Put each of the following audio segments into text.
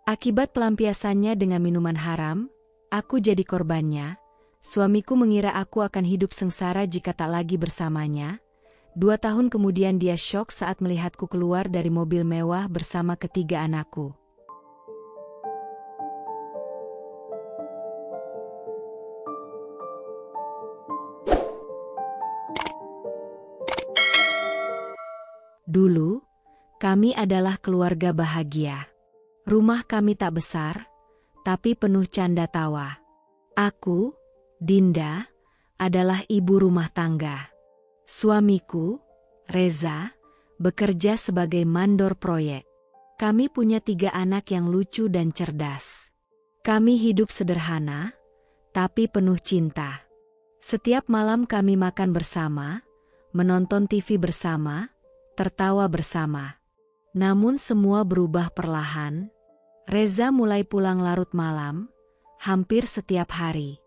Akibat pelampiasannya dengan minuman haram, aku jadi korbannya. Suamiku mengira aku akan hidup sengsara jika tak lagi bersamanya. 2 tahun kemudian dia syok saat melihatku keluar dari mobil mewah bersama ketiga anakku. Dulu, kami adalah keluarga bahagia. Rumah kami tak besar, tapi penuh canda tawa. Aku, Dinda, adalah ibu rumah tangga. Suamiku, Reza, bekerja sebagai mandor proyek. Kami punya 3 anak yang lucu dan cerdas. Kami hidup sederhana, tapi penuh cinta. Setiap malam kami makan bersama, menonton TV bersama, tertawa bersama. Namun semua berubah perlahan. Reza mulai pulang larut malam, hampir setiap hari.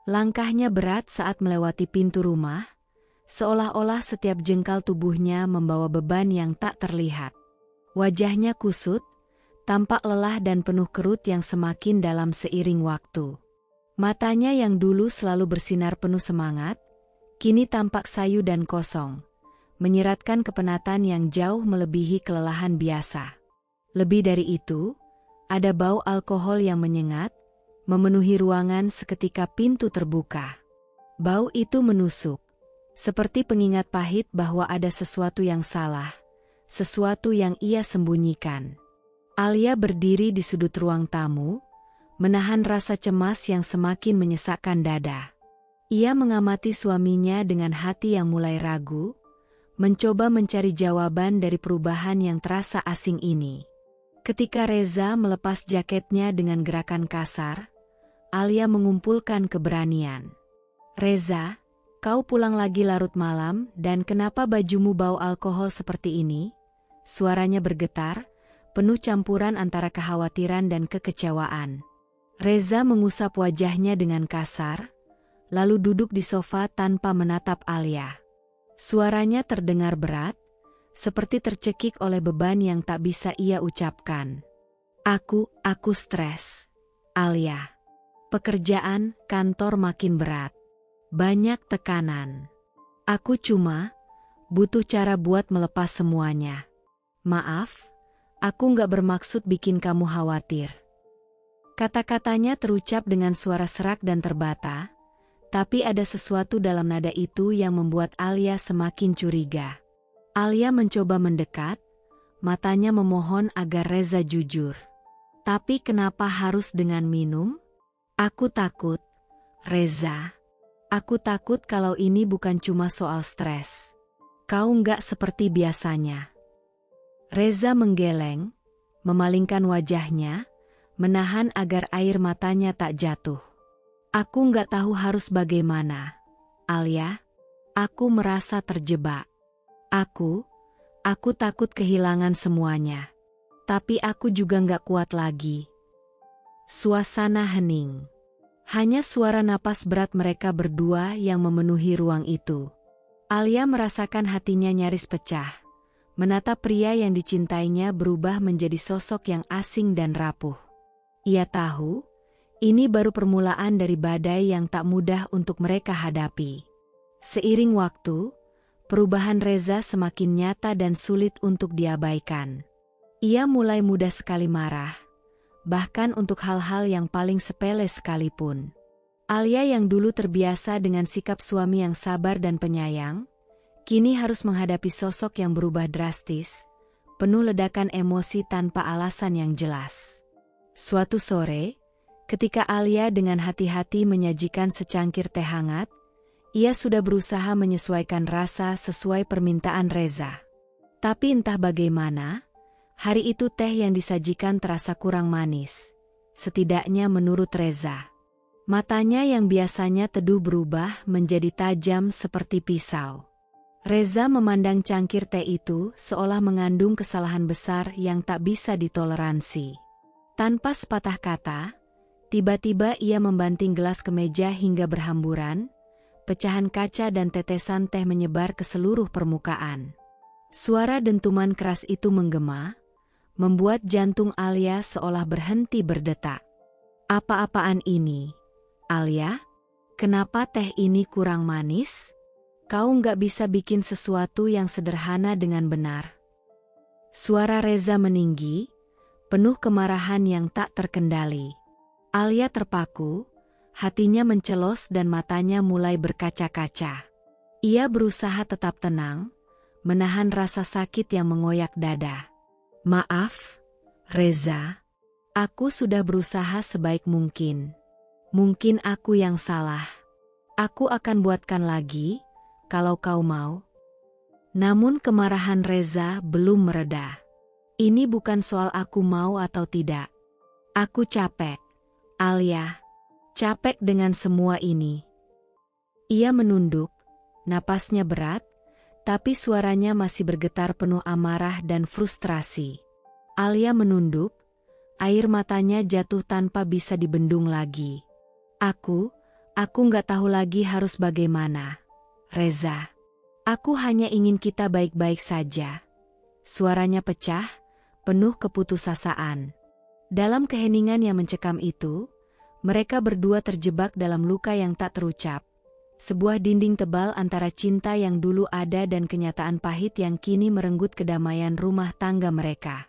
Langkahnya berat saat melewati pintu rumah, seolah-olah setiap jengkal tubuhnya membawa beban yang tak terlihat. Wajahnya kusut, tampak lelah dan penuh kerut yang semakin dalam seiring waktu. Matanya yang dulu selalu bersinar penuh semangat, kini tampak sayu dan kosong, menyiratkan kepenatan yang jauh melebihi kelelahan biasa. Lebih dari itu, ada bau alkohol yang menyengat, memenuhi ruangan seketika pintu terbuka. Bau itu menusuk, seperti pengingat pahit bahwa ada sesuatu yang salah, sesuatu yang ia sembunyikan. Alia berdiri di sudut ruang tamu, menahan rasa cemas yang semakin menyesakkan dada. Ia mengamati suaminya dengan hati yang mulai ragu, mencoba mencari jawaban dari perubahan yang terasa asing ini. Ketika Reza melepas jaketnya dengan gerakan kasar, Alia mengumpulkan keberanian. "Reza, kau pulang lagi larut malam dan kenapa bajumu bau alkohol seperti ini?" Suaranya bergetar, penuh campuran antara kekhawatiran dan kekecewaan. Reza mengusap wajahnya dengan kasar, lalu duduk di sofa tanpa menatap Alia. Suaranya terdengar berat, seperti tercekik oleh beban yang tak bisa ia ucapkan. Aku stres, Alia. Pekerjaan kantor makin berat. Banyak tekanan. Aku cuma butuh cara buat melepas semuanya. Maaf, aku nggak bermaksud bikin kamu khawatir. Kata-katanya terucap dengan suara serak dan terbata, tapi ada sesuatu dalam nada itu yang membuat Alia semakin curiga. Alia mencoba mendekat, matanya memohon agar Reza jujur. Tapi kenapa harus dengan minum? Aku takut, Reza. Aku takut kalau ini bukan cuma soal stres. Kau nggak seperti biasanya. Reza menggeleng, memalingkan wajahnya, menahan agar air matanya tak jatuh. Aku nggak tahu harus bagaimana, Alia. Aku merasa terjebak. Aku takut kehilangan semuanya. Tapi aku juga nggak kuat lagi. Suasana hening. Hanya suara napas berat mereka berdua yang memenuhi ruang itu. Alia merasakan hatinya nyaris pecah. Menatap pria yang dicintainya berubah menjadi sosok yang asing dan rapuh. Ia tahu, ini baru permulaan dari badai yang tak mudah untuk mereka hadapi. Seiring waktu, perubahan Reza semakin nyata dan sulit untuk diabaikan. Ia mulai mudah sekali marah, bahkan untuk hal-hal yang paling sepele sekalipun. Alia yang dulu terbiasa dengan sikap suami yang sabar dan penyayang, kini harus menghadapi sosok yang berubah drastis, penuh ledakan emosi tanpa alasan yang jelas. Suatu sore, ketika Alia dengan hati-hati menyajikan secangkir teh hangat, ia sudah berusaha menyesuaikan rasa sesuai permintaan Reza. Tapi entah bagaimana, hari itu teh yang disajikan terasa kurang manis. Setidaknya menurut Reza. Matanya yang biasanya teduh berubah menjadi tajam seperti pisau. Reza memandang cangkir teh itu seolah mengandung kesalahan besar yang tak bisa ditoleransi. Tanpa sepatah kata, tiba-tiba ia membanting gelas ke meja hingga berhamburan. Pecahan kaca dan tetesan teh menyebar ke seluruh permukaan. Suara dentuman keras itu menggema, membuat jantung Alia seolah berhenti berdetak. Apa-apaan ini, Alia? Kenapa teh ini kurang manis? Kau nggak bisa bikin sesuatu yang sederhana dengan benar. Suara Reza meninggi, penuh kemarahan yang tak terkendali. Alia terpaku, hatinya mencelos dan matanya mulai berkaca-kaca. Ia berusaha tetap tenang, menahan rasa sakit yang mengoyak dada. Maaf, Reza. Aku sudah berusaha sebaik mungkin. Mungkin aku yang salah. Aku akan buatkan lagi, kalau kau mau. Namun kemarahan Reza belum mereda. Ini bukan soal aku mau atau tidak. Aku capek, Alia. Capek dengan semua ini. Ia menunduk, napasnya berat, tapi suaranya masih bergetar penuh amarah dan frustrasi. Alia menunduk, air matanya jatuh tanpa bisa dibendung lagi. Aku nggak tahu lagi harus bagaimana. Reza, aku hanya ingin kita baik-baik saja. Suaranya pecah, penuh keputusasaan. Dalam keheningan yang mencekam itu, mereka berdua terjebak dalam luka yang tak terucap. Sebuah dinding tebal antara cinta yang dulu ada dan kenyataan pahit yang kini merenggut kedamaian rumah tangga mereka.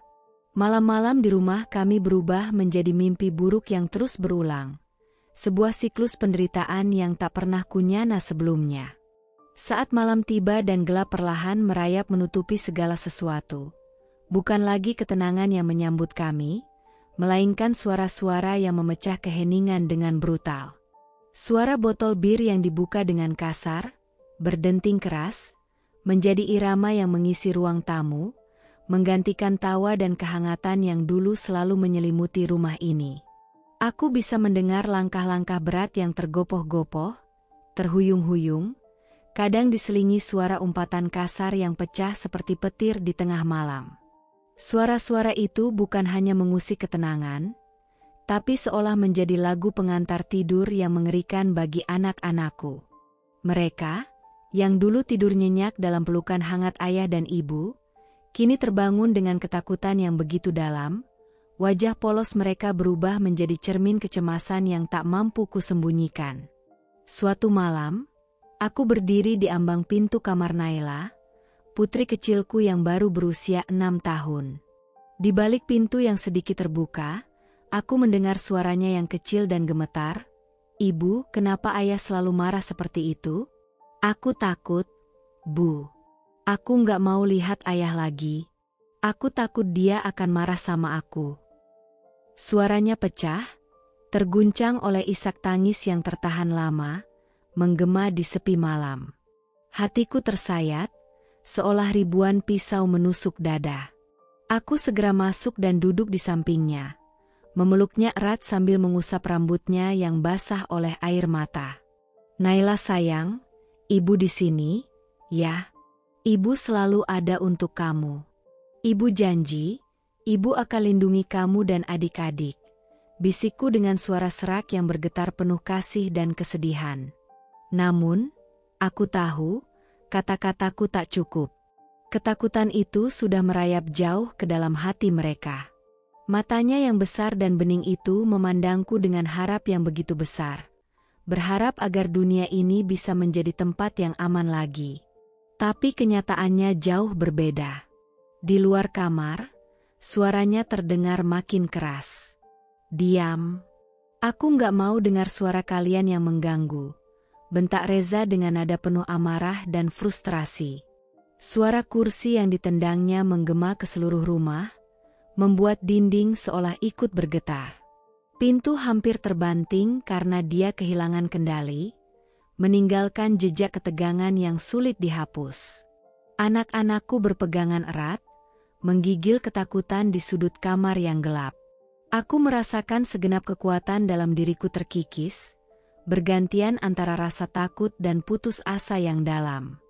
Malam-malam di rumah kami berubah menjadi mimpi buruk yang terus berulang. Sebuah siklus penderitaan yang tak pernah kunyana sebelumnya. Saat malam tiba dan gelap perlahan merayap menutupi segala sesuatu. Bukan lagi ketenangan yang menyambut kami, melainkan suara-suara yang memecah keheningan dengan brutal. Suara botol bir yang dibuka dengan kasar, berdenting keras, menjadi irama yang mengisi ruang tamu, menggantikan tawa dan kehangatan yang dulu selalu menyelimuti rumah ini. Aku bisa mendengar langkah-langkah berat yang tergopoh-gopoh, terhuyung-huyung, kadang diselingi suara umpatan kasar yang pecah seperti petir di tengah malam. Suara-suara itu bukan hanya mengusik ketenangan, tapi seolah menjadi lagu pengantar tidur yang mengerikan bagi anak-anakku. Mereka, yang dulu tidur nyenyak dalam pelukan hangat ayah dan ibu, kini terbangun dengan ketakutan yang begitu dalam. Wajah polos mereka berubah menjadi cermin kecemasan yang tak mampu kusembunyikan. Suatu malam, aku berdiri di ambang pintu kamar Naila, putri kecilku yang baru berusia 6 tahun. Di balik pintu yang sedikit terbuka, aku mendengar suaranya yang kecil dan gemetar. "Ibu, kenapa ayah selalu marah seperti itu?" "Aku takut, Bu. Aku nggak mau lihat ayah lagi. Aku takut dia akan marah sama aku." Suaranya pecah, terguncang oleh isak tangis yang tertahan lama, menggema di sepi malam. Hatiku tersayat, seolah ribuan pisau menusuk dada. Aku segera masuk dan duduk di sampingnya, memeluknya erat sambil mengusap rambutnya yang basah oleh air mata. "Naila sayang, ibu di sini, ya. Ibu selalu ada untuk kamu. Ibu janji, ibu akan lindungi kamu dan adik-adik," bisikku dengan suara serak yang bergetar penuh kasih dan kesedihan. Namun, aku tahu, kata-kataku tak cukup. Ketakutan itu sudah merayap jauh ke dalam hati mereka. Matanya yang besar dan bening itu memandangku dengan harap yang begitu besar. Berharap agar dunia ini bisa menjadi tempat yang aman lagi. Tapi kenyataannya jauh berbeda. Di luar kamar, suaranya terdengar makin keras. "Diam. Aku nggak mau dengar suara kalian yang mengganggu," bentak Reza dengan nada penuh amarah dan frustrasi. Suara kursi yang ditendangnya menggema ke seluruh rumah, membuat dinding seolah ikut bergetar. Pintu hampir terbanting karena dia kehilangan kendali, meninggalkan jejak ketegangan yang sulit dihapus. Anak-anakku berpegangan erat, menggigil ketakutan di sudut kamar yang gelap. Aku merasakan segenap kekuatan dalam diriku terkikis, bergantian antara rasa takut dan putus asa yang dalam.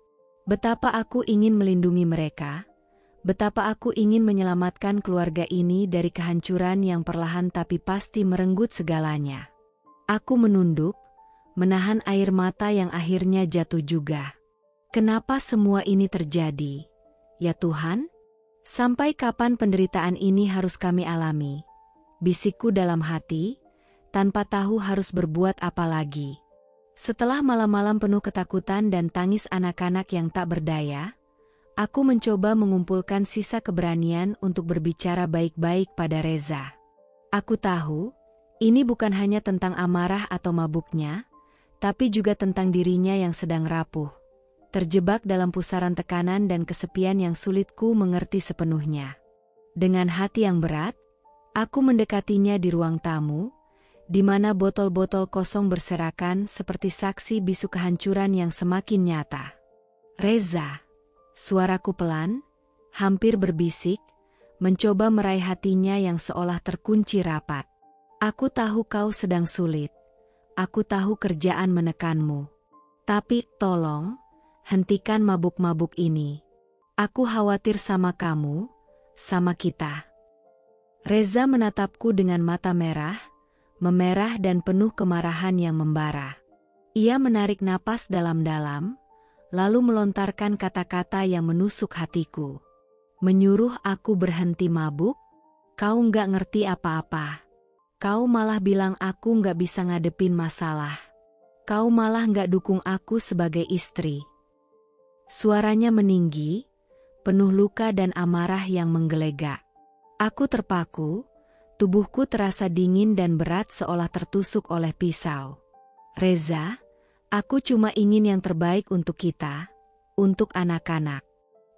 Betapa aku ingin melindungi mereka, betapa aku ingin menyelamatkan keluarga ini dari kehancuran yang perlahan tapi pasti merenggut segalanya. Aku menunduk, menahan air mata yang akhirnya jatuh juga. Kenapa semua ini terjadi? Ya Tuhan? Sampai kapan penderitaan ini harus kami alami? Bisikku dalam hati, tanpa tahu harus berbuat apa lagi. Setelah malam-malam penuh ketakutan dan tangis anak-anak yang tak berdaya, aku mencoba mengumpulkan sisa keberanian untuk berbicara baik-baik pada Reza. Aku tahu, ini bukan hanya tentang amarah atau mabuknya, tapi juga tentang dirinya yang sedang rapuh, terjebak dalam pusaran tekanan dan kesepian yang sulitku mengerti sepenuhnya. Dengan hati yang berat, aku mendekatinya di ruang tamu, di mana botol-botol kosong berserakan seperti saksi bisu kehancuran yang semakin nyata. Reza, suaraku pelan, hampir berbisik, mencoba meraih hatinya yang seolah terkunci rapat. Aku tahu kau sedang sulit. Aku tahu kerjaan menekanmu. Tapi tolong, hentikan mabuk-mabuk ini. Aku khawatir sama kamu, sama kita. Reza menatapku dengan mata merah, memerah dan penuh kemarahan yang membara. Ia menarik napas dalam-dalam, lalu melontarkan kata-kata yang menusuk hatiku. Menyuruh aku berhenti mabuk, kau nggak ngerti apa-apa. Kau malah bilang aku nggak bisa ngadepin masalah. Kau malah nggak dukung aku sebagai istri. Suaranya meninggi, penuh luka dan amarah yang menggelegak. Aku terpaku, tubuhku terasa dingin dan berat seolah tertusuk oleh pisau. Reza, aku cuma ingin yang terbaik untuk kita, untuk anak-anak.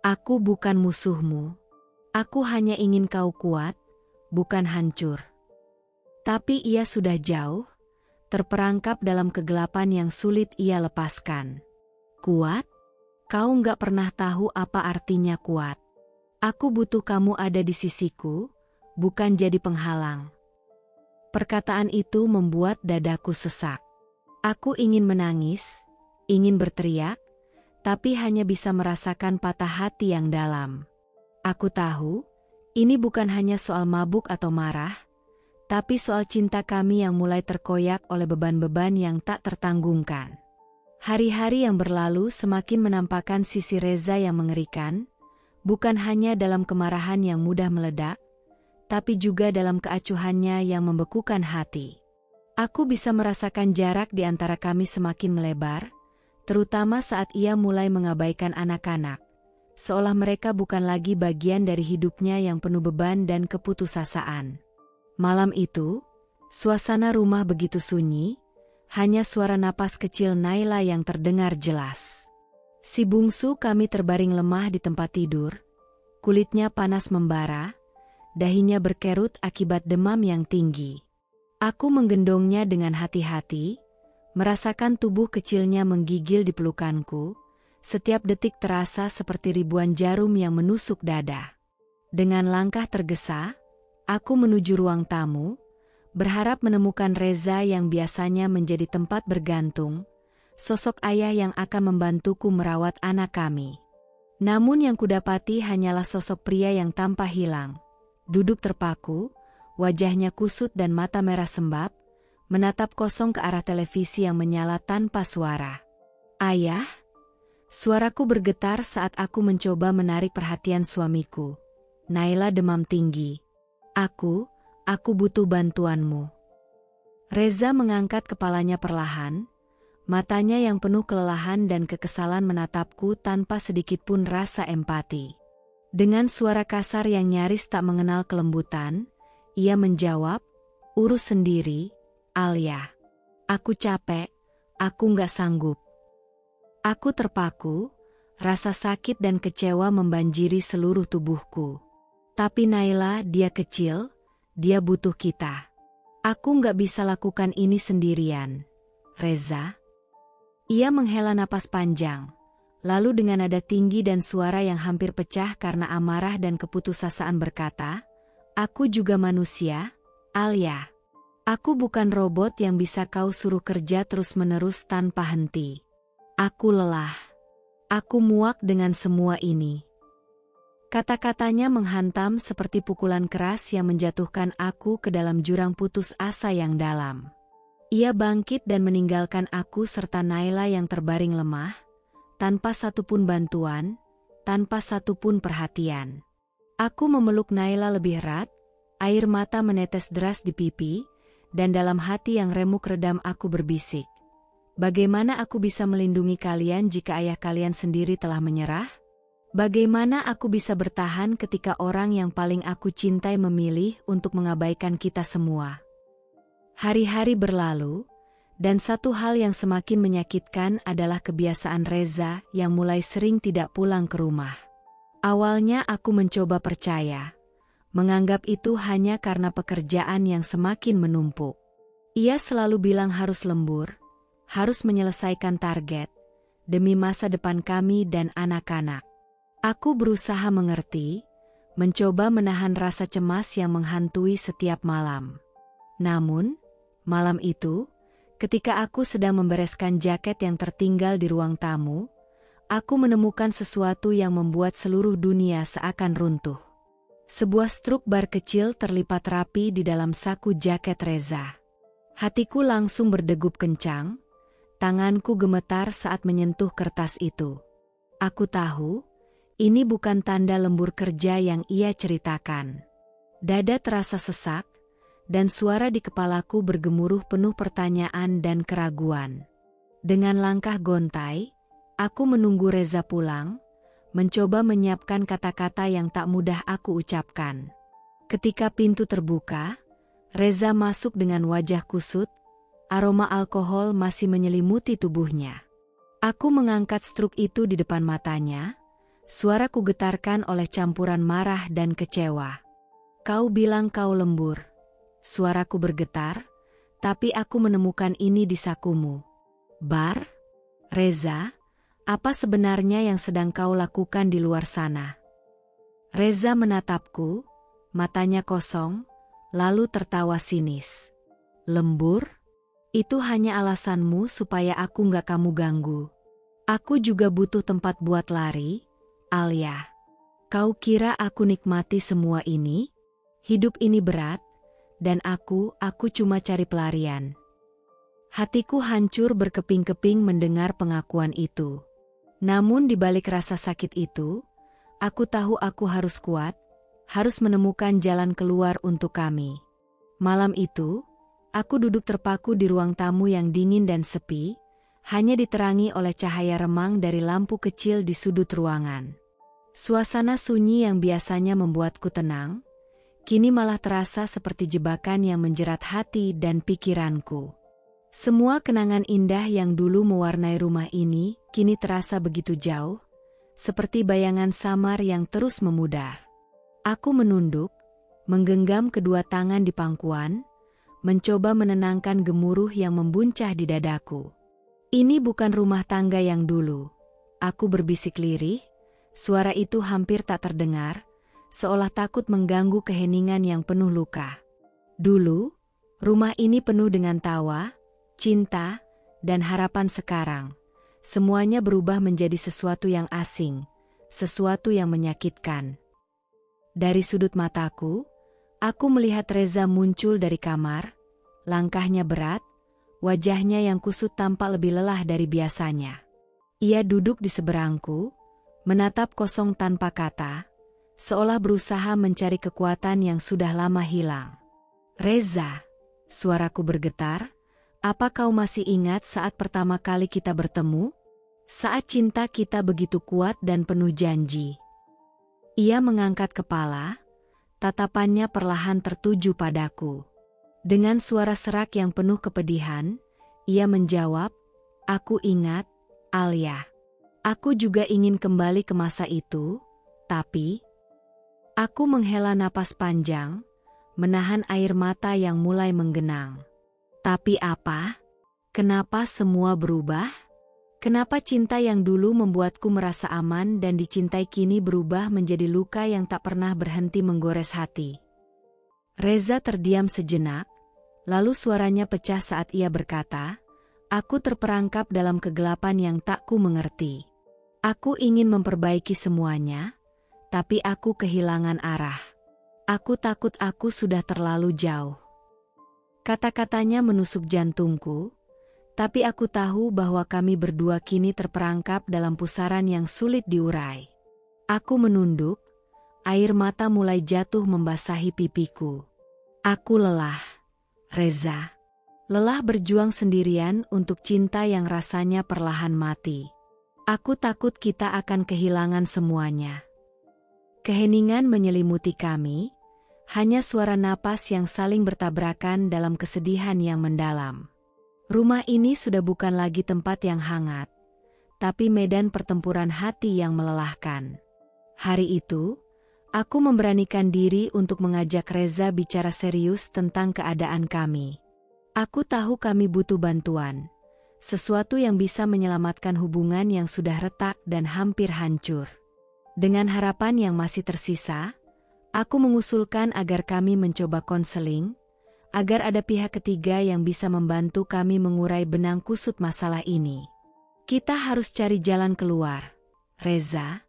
Aku bukan musuhmu. Aku hanya ingin kau kuat, bukan hancur. Tapi ia sudah jauh, terperangkap dalam kegelapan yang sulit ia lepaskan. Kuat? Kau nggak pernah tahu apa artinya kuat. Aku butuh kamu ada di sisiku, bukan jadi penghalang. Perkataan itu membuat dadaku sesak. Aku ingin menangis, ingin berteriak, tapi hanya bisa merasakan patah hati yang dalam. Aku tahu, ini bukan hanya soal mabuk atau marah, tapi soal cinta kami yang mulai terkoyak oleh beban-beban yang tak tertanggungkan. Hari-hari yang berlalu semakin menampakkan sisi Reza yang mengerikan, bukan hanya dalam kemarahan yang mudah meledak, tapi juga dalam keacuhannya yang membekukan hati. Aku bisa merasakan jarak di antara kami semakin melebar, terutama saat ia mulai mengabaikan anak-anak, seolah mereka bukan lagi bagian dari hidupnya yang penuh beban dan keputusasaan. Malam itu, suasana rumah begitu sunyi, hanya suara napas kecil Naila yang terdengar jelas. Si bungsu kami terbaring lemah di tempat tidur, kulitnya panas membara, dahinya berkerut akibat demam yang tinggi. Aku menggendongnya dengan hati-hati, merasakan tubuh kecilnya menggigil di pelukanku, setiap detik terasa seperti ribuan jarum yang menusuk dada. Dengan langkah tergesa, aku menuju ruang tamu, berharap menemukan Reza yang biasanya menjadi tempat bergantung, sosok ayah yang akan membantuku merawat anak kami. Namun yang kudapati hanyalah sosok pria yang tanpa hilang, duduk terpaku, wajahnya kusut dan mata merah sembab, menatap kosong ke arah televisi yang menyala tanpa suara. Ayah? Suaraku bergetar saat aku mencoba menarik perhatian suamiku. Naila demam tinggi. Aku butuh bantuanmu. Reza mengangkat kepalanya perlahan, matanya yang penuh kelelahan dan kekesalan menatapku tanpa sedikit pun rasa empati. Dengan suara kasar yang nyaris tak mengenal kelembutan, ia menjawab, urus sendiri, Alia. Aku capek, aku nggak sanggup. Aku terpaku, rasa sakit dan kecewa membanjiri seluruh tubuhku. Tapi Naila, dia kecil, dia butuh kita. Aku nggak bisa lakukan ini sendirian. Reza. Ia menghela napas panjang, lalu dengan nada tinggi dan suara yang hampir pecah karena amarah dan keputusasaan berkata, aku juga manusia, Alia. Aku bukan robot yang bisa kau suruh kerja terus-menerus tanpa henti. Aku lelah. Aku muak dengan semua ini. Kata-katanya menghantam seperti pukulan keras yang menjatuhkan aku ke dalam jurang putus asa yang dalam. Ia bangkit dan meninggalkan aku serta Naila yang terbaring lemah, tanpa satupun bantuan, tanpa satupun perhatian. Aku memeluk Naila lebih erat, air mata menetes deras di pipi, dan dalam hati yang remuk redam aku berbisik. Bagaimana aku bisa melindungi kalian jika ayah kalian sendiri telah menyerah? Bagaimana aku bisa bertahan ketika orang yang paling aku cintai memilih untuk mengabaikan kita semua? Hari-hari berlalu, dan satu hal yang semakin menyakitkan adalah kebiasaan Reza yang mulai sering tidak pulang ke rumah. Awalnya aku mencoba percaya, menganggap itu hanya karena pekerjaan yang semakin menumpuk. Ia selalu bilang harus lembur, harus menyelesaikan target, demi masa depan kami dan anak-anak. Aku berusaha mengerti, mencoba menahan rasa cemas yang menghantui setiap malam. Namun, malam itu, ketika aku sedang membereskan jaket yang tertinggal di ruang tamu, aku menemukan sesuatu yang membuat seluruh dunia seakan runtuh. Sebuah struk bar kecil terlipat rapi di dalam saku jaket Reza. Hatiku langsung berdegup kencang, tanganku gemetar saat menyentuh kertas itu. Aku tahu, ini bukan tanda lembur kerja yang ia ceritakan. Dada terasa sesak, dan suara di kepalaku bergemuruh penuh pertanyaan dan keraguan. Dengan langkah gontai, aku menunggu Reza pulang, mencoba menyiapkan kata-kata yang tak mudah aku ucapkan. Ketika pintu terbuka, Reza masuk dengan wajah kusut, aroma alkohol masih menyelimuti tubuhnya. Aku mengangkat struk itu di depan matanya, suaraku getarkan oleh campuran marah dan kecewa. Kau bilang kau lembur. Suaraku bergetar, tapi aku menemukan ini di sakumu. Bar? Reza? Apa sebenarnya yang sedang kau lakukan di luar sana? Reza menatapku, matanya kosong, lalu tertawa sinis. Lembur? Itu hanya alasanmu supaya aku nggak kamu ganggu. Aku juga butuh tempat buat lari, Alia. Kau kira aku nikmati semua ini? Hidup ini berat, dan aku cuma cari pelarian. Hatiku hancur berkeping-keping mendengar pengakuan itu. Namun di balik rasa sakit itu, aku tahu aku harus kuat, harus menemukan jalan keluar untuk kami. Malam itu, aku duduk terpaku di ruang tamu yang dingin dan sepi, hanya diterangi oleh cahaya remang dari lampu kecil di sudut ruangan. Suasana sunyi yang biasanya membuatku tenang, kini malah terasa seperti jebakan yang menjerat hati dan pikiranku. Semua kenangan indah yang dulu mewarnai rumah ini, kini terasa begitu jauh, seperti bayangan samar yang terus memudar. Aku menunduk, menggenggam kedua tangan di pangkuan, mencoba menenangkan gemuruh yang membuncah di dadaku. Ini bukan rumah tangga yang dulu. Aku berbisik lirih, suara itu hampir tak terdengar, seolah takut mengganggu keheningan yang penuh luka. Dulu, rumah ini penuh dengan tawa, cinta, dan harapan. Sekarang, semuanya berubah menjadi sesuatu yang asing, sesuatu yang menyakitkan. Dari sudut mataku, aku melihat Reza muncul dari kamar, langkahnya berat, wajahnya yang kusut tampak lebih lelah dari biasanya. Ia duduk di seberangku, menatap kosong tanpa kata, seolah berusaha mencari kekuatan yang sudah lama hilang. Reza, suaraku bergetar, apa kau masih ingat saat pertama kali kita bertemu? Saat cinta kita begitu kuat dan penuh janji. Ia mengangkat kepala, tatapannya perlahan tertuju padaku. Dengan suara serak yang penuh kepedihan, ia menjawab, aku ingat, Alia. Aku juga ingin kembali ke masa itu, tapi... Aku menghela napas panjang, menahan air mata yang mulai menggenang. Tapi apa? Kenapa semua berubah? Kenapa cinta yang dulu membuatku merasa aman dan dicintai kini berubah menjadi luka yang tak pernah berhenti menggores hati? Reza terdiam sejenak, lalu suaranya pecah saat ia berkata, aku terperangkap dalam kegelapan yang tak ku mengerti. Aku ingin memperbaiki semuanya, tapi aku kehilangan arah. Aku takut aku sudah terlalu jauh. Kata-katanya menusuk jantungku, tapi aku tahu bahwa kami berdua kini terperangkap dalam pusaran yang sulit diurai. Aku menunduk, Air mata mulai jatuh membasahi pipiku. Aku lelah, Reza. Lelah berjuang sendirian untuk cinta yang rasanya perlahan mati. Aku takut kita akan kehilangan semuanya. Keheningan menyelimuti kami, hanya suara napas yang saling bertabrakan dalam kesedihan yang mendalam. Rumah ini sudah bukan lagi tempat yang hangat, tapi medan pertempuran hati yang melelahkan. Hari itu, aku memberanikan diri untuk mengajak Reza bicara serius tentang keadaan kami. Aku tahu kami butuh bantuan, sesuatu yang bisa menyelamatkan hubungan yang sudah retak dan hampir hancur. Dengan harapan yang masih tersisa, aku mengusulkan agar kami mencoba konseling, agar ada pihak ketiga yang bisa membantu kami mengurai benang kusut masalah ini. Kita harus cari jalan keluar, Reza,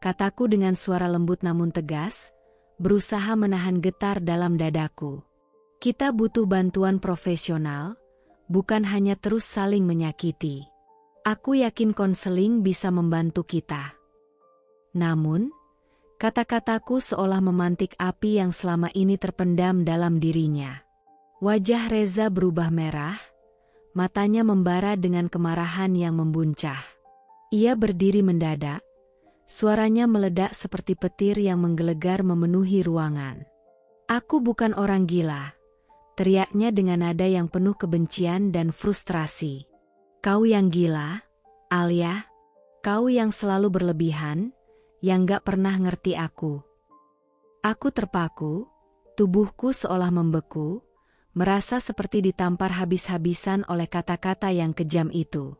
kataku dengan suara lembut namun tegas, berusaha menahan getar dalam dadaku. Kita butuh bantuan profesional, bukan hanya terus saling menyakiti. Aku yakin konseling bisa membantu kita. Namun, kata-kataku seolah memantik api yang selama ini terpendam dalam dirinya. Wajah Reza berubah merah, matanya membara dengan kemarahan yang membuncah. Ia berdiri mendadak, suaranya meledak seperti petir yang menggelegar memenuhi ruangan. Aku bukan orang gila, teriaknya dengan nada yang penuh kebencian dan frustrasi. Kau yang gila, Alia, kau yang selalu berlebihan, yang gak pernah ngerti aku. Aku terpaku, tubuhku seolah membeku, merasa seperti ditampar habis-habisan oleh kata-kata yang kejam itu.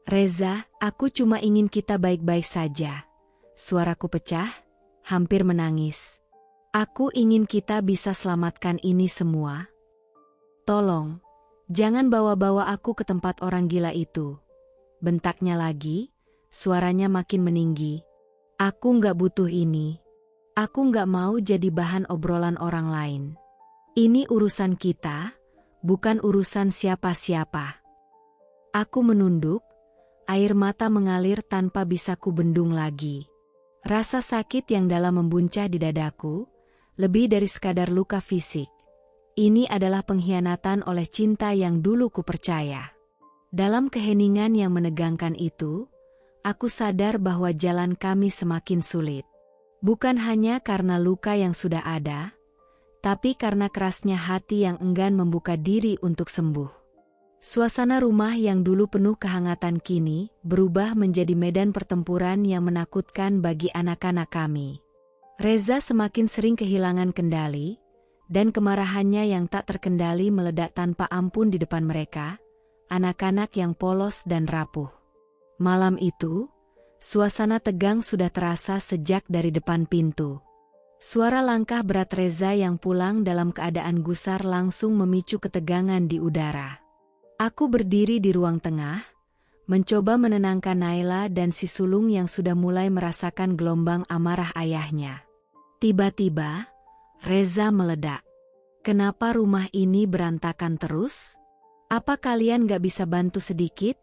Reza, aku cuma ingin kita baik-baik saja. Suaraku pecah, hampir menangis. Aku ingin kita bisa selamatkan ini semua. Tolong, jangan bawa-bawa aku ke tempat orang gila itu. Bentaknya lagi, suaranya makin meninggi. Aku nggak butuh ini. Aku nggak mau jadi bahan obrolan orang lain. Ini urusan kita, bukan urusan siapa-siapa. Aku menunduk, air mata mengalir tanpa bisa kubendung lagi. Rasa sakit yang dalam membuncah di dadaku, lebih dari sekadar luka fisik. Ini adalah pengkhianatan oleh cinta yang dulu kupercaya. Dalam keheningan yang menegangkan itu, aku sadar bahwa jalan kami semakin sulit. Bukan hanya karena luka yang sudah ada, tapi karena kerasnya hati yang enggan membuka diri untuk sembuh. Suasana rumah yang dulu penuh kehangatan kini berubah menjadi medan pertempuran yang menakutkan bagi anak-anak kami. Reza semakin sering kehilangan kendali, dan kemarahannya yang tak terkendali meledak tanpa ampun di depan mereka, anak-anak yang polos dan rapuh. Malam itu, suasana tegang sudah terasa sejak dari depan pintu. Suara langkah berat Reza yang pulang dalam keadaan gusar langsung memicu ketegangan di udara. Aku berdiri di ruang tengah, mencoba menenangkan Naila dan si sulung yang sudah mulai merasakan gelombang amarah ayahnya. Tiba-tiba, Reza meledak. Kenapa rumah ini berantakan terus? Apa kalian gak bisa bantu sedikit?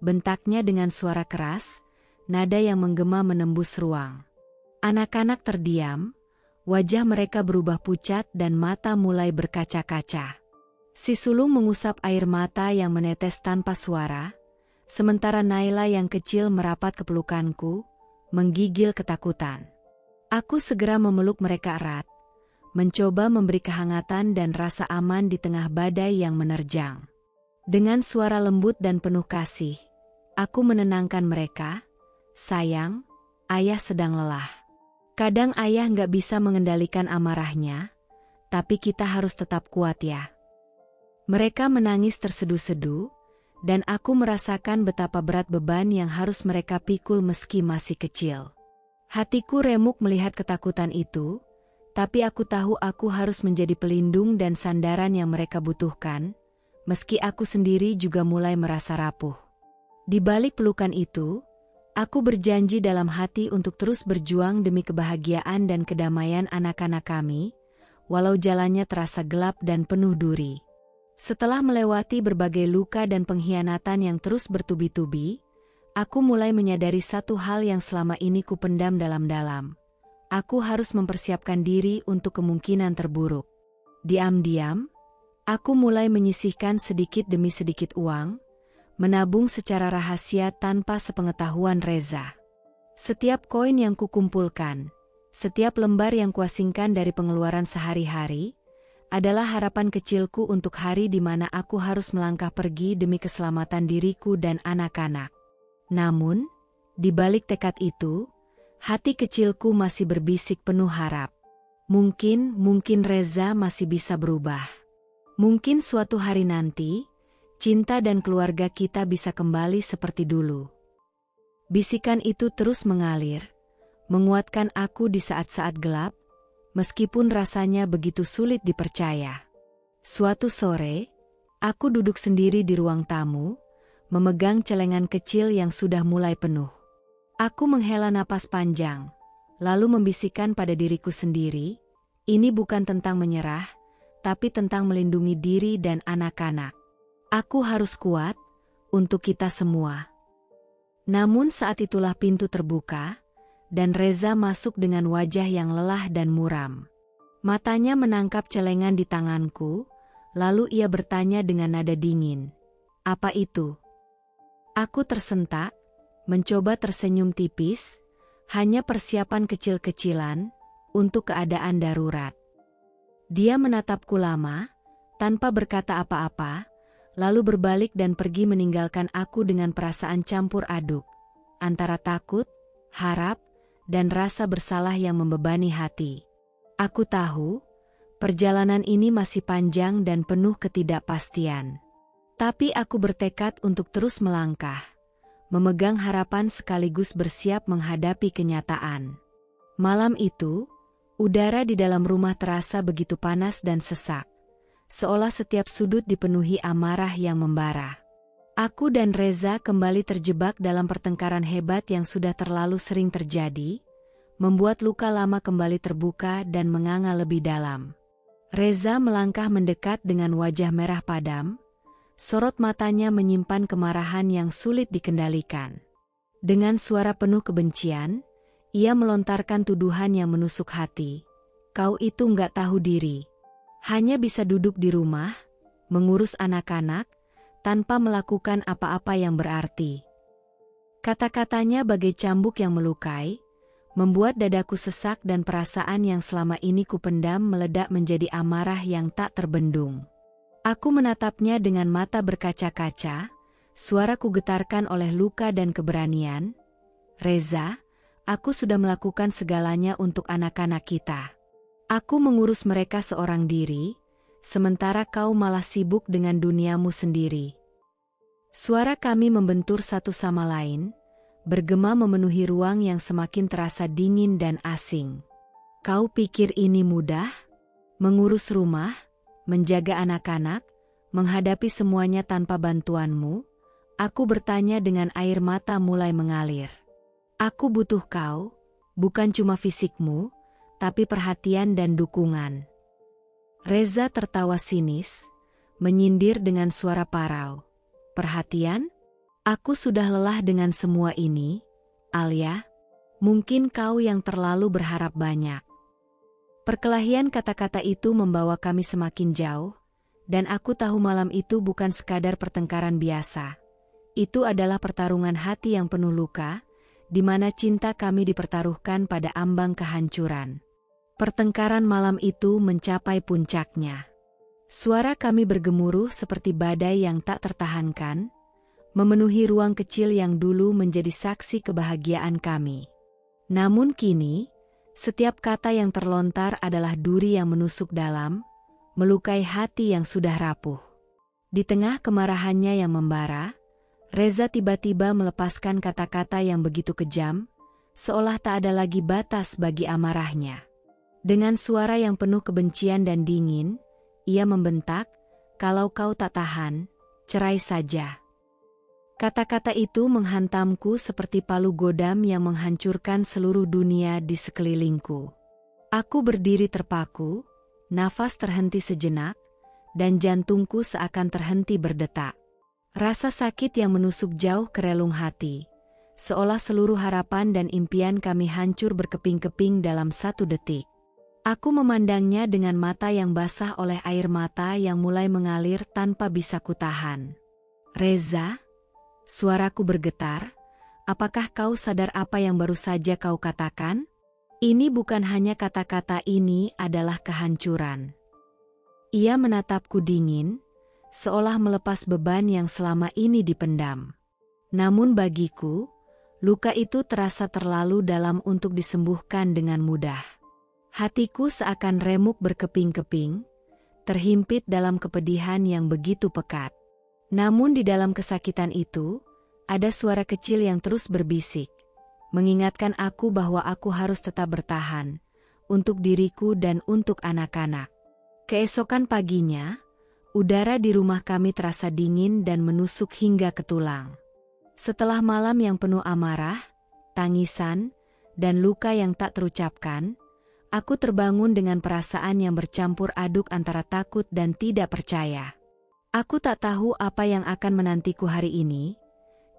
Bentaknya dengan suara keras, nada yang menggema menembus ruang. Anak-anak terdiam, wajah mereka berubah pucat dan mata mulai berkaca-kaca. Si sulung mengusap air mata yang menetes tanpa suara, sementara Naila yang kecil merapat ke pelukanku, menggigil ketakutan. Aku segera memeluk mereka erat, mencoba memberi kehangatan dan rasa aman di tengah badai yang menerjang. Dengan suara lembut dan penuh kasih, aku menenangkan mereka. Sayang, ayah sedang lelah. Kadang ayah nggak bisa mengendalikan amarahnya, tapi kita harus tetap kuat ya. Mereka menangis terseduh-seduh, dan aku merasakan betapa berat beban yang harus mereka pikul meski masih kecil. Hatiku remuk melihat ketakutan itu, tapi aku tahu aku harus menjadi pelindung dan sandaran yang mereka butuhkan, meski aku sendiri juga mulai merasa rapuh. Di balik pelukan itu, aku berjanji dalam hati untuk terus berjuang demi kebahagiaan dan kedamaian anak-anak kami, walau jalannya terasa gelap dan penuh duri. Setelah melewati berbagai luka dan pengkhianatan yang terus bertubi-tubi, aku mulai menyadari satu hal yang selama ini kupendam dalam-dalam. aku harus mempersiapkan diri untuk kemungkinan terburuk. Diam-diam, aku mulai menyisihkan sedikit demi sedikit uang, menabung secara rahasia tanpa sepengetahuan Reza. Setiap koin yang kukumpulkan, setiap lembar yang kuasingkan dari pengeluaran sehari-hari, adalah harapan kecilku untuk hari di mana aku harus melangkah pergi demi keselamatan diriku dan anak-anak. Namun, di balik tekad itu, hati kecilku masih berbisik penuh harap. Mungkin Reza masih bisa berubah. Mungkin suatu hari nanti, cinta dan keluarga kita bisa kembali seperti dulu. Bisikan itu terus mengalir, menguatkan aku di saat-saat gelap, meskipun rasanya begitu sulit dipercaya. Suatu sore, aku duduk sendiri di ruang tamu, memegang celengan kecil yang sudah mulai penuh. Aku menghela napas panjang, lalu membisikkan pada diriku sendiri, ini bukan tentang menyerah, tapi tentang melindungi diri dan anak-anak. Aku harus kuat, untuk kita semua. Namun saat itulah pintu terbuka, dan Reza masuk dengan wajah yang lelah dan muram. Matanya menangkap celengan di tanganku, lalu ia bertanya dengan nada dingin, "Apa itu?" Aku tersentak, mencoba tersenyum tipis, hanya persiapan kecil-kecilan untuk keadaan darurat. Dia menatapku lama, tanpa berkata apa-apa, lalu berbalik dan pergi meninggalkan aku dengan perasaan campur aduk, antara takut, harap, dan rasa bersalah yang membebani hati. Aku tahu, perjalanan ini masih panjang dan penuh ketidakpastian. Tapi aku bertekad untuk terus melangkah, memegang harapan sekaligus bersiap menghadapi kenyataan. Malam itu, udara di dalam rumah terasa begitu panas dan sesak, seolah setiap sudut dipenuhi amarah yang membara. Aku dan Reza kembali terjebak dalam pertengkaran hebat yang sudah terlalu sering terjadi, membuat luka lama kembali terbuka dan menganga lebih dalam. Reza melangkah mendekat dengan wajah merah padam, sorot matanya menyimpan kemarahan yang sulit dikendalikan. Dengan suara penuh kebencian, ia melontarkan tuduhan yang menusuk hati. "Kau itu nggak tahu diri. Hanya bisa duduk di rumah, mengurus anak-anak, tanpa melakukan apa-apa yang berarti." Kata-katanya bagai cambuk yang melukai, membuat dadaku sesak dan perasaan yang selama ini kupendam meledak menjadi amarah yang tak terbendung. Aku menatapnya dengan mata berkaca-kaca, suaraku getarkan oleh luka dan keberanian. "Reza, aku sudah melakukan segalanya untuk anak-anak kita. Aku mengurus mereka seorang diri, sementara kau malah sibuk dengan duniamu sendiri." Suara kami membentur satu sama lain, bergema memenuhi ruang yang semakin terasa dingin dan asing. "Kau pikir ini mudah? Mengurus rumah, menjaga anak-anak, menghadapi semuanya tanpa bantuanmu?" Aku bertanya dengan air mata mulai mengalir. "Aku butuh kau, bukan cuma fisikmu, tapi perhatian dan dukungan." Reza tertawa sinis, menyindir dengan suara parau. "Perhatian? Aku sudah lelah dengan semua ini, Alia. Mungkin kau yang terlalu berharap banyak." Perkelahian kata-kata itu membawa kami semakin jauh, dan aku tahu malam itu bukan sekadar pertengkaran biasa. Itu adalah pertarungan hati yang penuh luka, di mana cinta kami dipertaruhkan pada ambang kehancuran. Pertengkaran malam itu mencapai puncaknya. Suara kami bergemuruh seperti badai yang tak tertahankan, memenuhi ruang kecil yang dulu menjadi saksi kebahagiaan kami. Namun kini, setiap kata yang terlontar adalah duri yang menusuk dalam, melukai hati yang sudah rapuh. Di tengah kemarahannya yang membara, Reza tiba-tiba melepaskan kata-kata yang begitu kejam, seolah tak ada lagi batas bagi amarahnya. Dengan suara yang penuh kebencian dan dingin, ia membentak, "Kalau kau tak tahan, cerai saja." Kata-kata itu menghantamku seperti palu godam yang menghancurkan seluruh dunia di sekelilingku. Aku berdiri terpaku, nafas terhenti sejenak, dan jantungku seakan terhenti berdetak. Rasa sakit yang menusuk jauh ke relung hati, seolah seluruh harapan dan impian kami hancur berkeping-keping dalam 1 detik. Aku memandangnya dengan mata yang basah oleh air mata yang mulai mengalir tanpa bisa kutahan. Reza, suaraku bergetar, apakah kau sadar apa yang baru saja kau katakan? Ini bukan hanya kata-kata, ini adalah kehancuran. Ia menatapku dingin, seolah melepas beban yang selama ini dipendam. Namun bagiku, luka itu terasa terlalu dalam untuk disembuhkan dengan mudah. Hatiku seakan remuk berkeping-keping, terhimpit dalam kepedihan yang begitu pekat. Namun di dalam kesakitan itu, ada suara kecil yang terus berbisik, mengingatkan aku bahwa aku harus tetap bertahan, untuk diriku dan untuk anak-anak. Keesokan paginya, udara di rumah kami terasa dingin dan menusuk hingga ke tulang. Setelah malam yang penuh amarah, tangisan, dan luka yang tak terucapkan, aku terbangun dengan perasaan yang bercampur aduk antara takut dan tidak percaya. Aku tak tahu apa yang akan menantiku hari ini,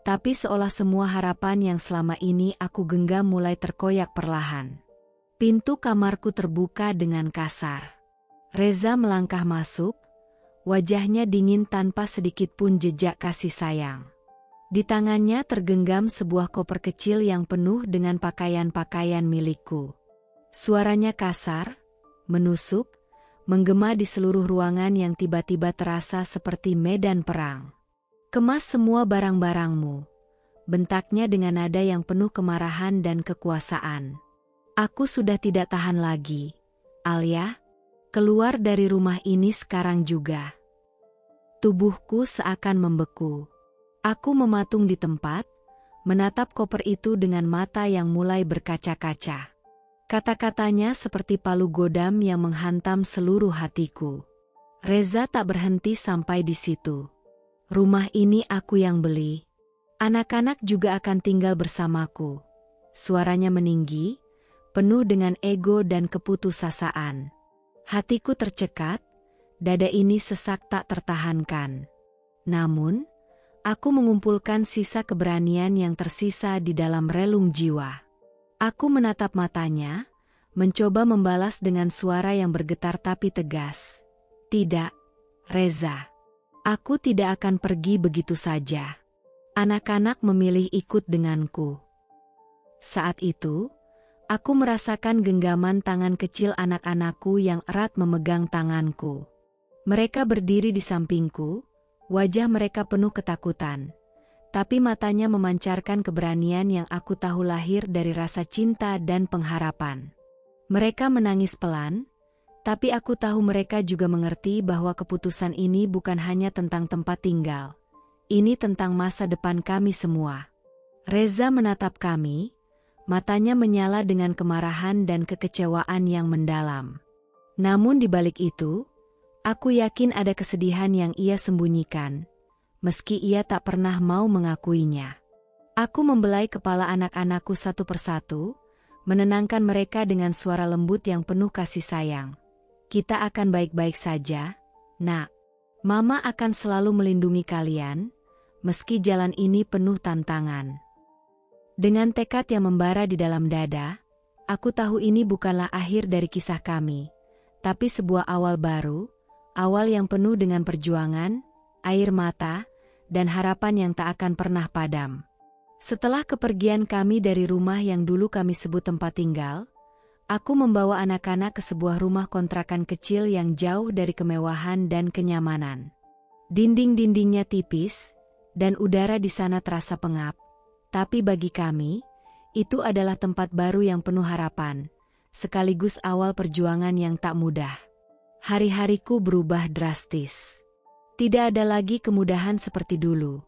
tapi seolah semua harapan yang selama ini aku genggam mulai terkoyak perlahan. Pintu kamarku terbuka dengan kasar. Reza melangkah masuk, wajahnya dingin tanpa sedikit pun jejak kasih sayang. Di tangannya tergenggam sebuah koper kecil yang penuh dengan pakaian-pakaian milikku. Suaranya kasar, menusuk, menggema di seluruh ruangan yang tiba-tiba terasa seperti medan perang. Kemas semua barang-barangmu, bentaknya dengan nada yang penuh kemarahan dan kekuasaan. Aku sudah tidak tahan lagi, Alia, keluar dari rumah ini sekarang juga. Tubuhku seakan membeku. Aku mematung di tempat, menatap koper itu dengan mata yang mulai berkaca-kaca. Kata-katanya seperti palu godam yang menghantam seluruh hatiku. Reza tak berhenti sampai di situ. Rumah ini aku yang beli. Anak-anak juga akan tinggal bersamaku. Suaranya meninggi, penuh dengan ego dan keputusasaan. Hatiku tercekat, dada ini sesak tak tertahankan. Namun, aku mengumpulkan sisa keberanian yang tersisa di dalam relung jiwa. Aku menatap matanya, mencoba membalas dengan suara yang bergetar tapi tegas. Tidak, Reza. Aku tidak akan pergi begitu saja. Anak-anak memilih ikut denganku. Saat itu, aku merasakan genggaman tangan kecil anak-anakku yang erat memegang tanganku. Mereka berdiri di sampingku, wajah mereka penuh ketakutan. Tapi matanya memancarkan keberanian yang aku tahu lahir dari rasa cinta dan pengharapan. Mereka menangis pelan, tapi aku tahu mereka juga mengerti bahwa keputusan ini bukan hanya tentang tempat tinggal. Ini tentang masa depan kami semua. Reza menatap kami, matanya menyala dengan kemarahan dan kekecewaan yang mendalam. Namun di balik itu, aku yakin ada kesedihan yang ia sembunyikan. Meski ia tak pernah mau mengakuinya. Aku membelai kepala anak-anakku satu persatu, menenangkan mereka dengan suara lembut yang penuh kasih sayang. Kita akan baik-baik saja, Nak. Mama akan selalu melindungi kalian, meski jalan ini penuh tantangan. Dengan tekad yang membara di dalam dada, aku tahu ini bukanlah akhir dari kisah kami, tapi sebuah awal baru, awal yang penuh dengan perjuangan, air mata, dan harapan yang tak akan pernah padam. Setelah kepergian kami dari rumah yang dulu kami sebut tempat tinggal, aku membawa anak-anak ke sebuah rumah kontrakan kecil yang jauh dari kemewahan dan kenyamanan. Dinding-dindingnya tipis, dan udara di sana terasa pengap, tapi bagi kami, itu adalah tempat baru yang penuh harapan, sekaligus awal perjuangan yang tak mudah. Hari-hariku berubah drastis. Tidak ada lagi kemudahan seperti dulu.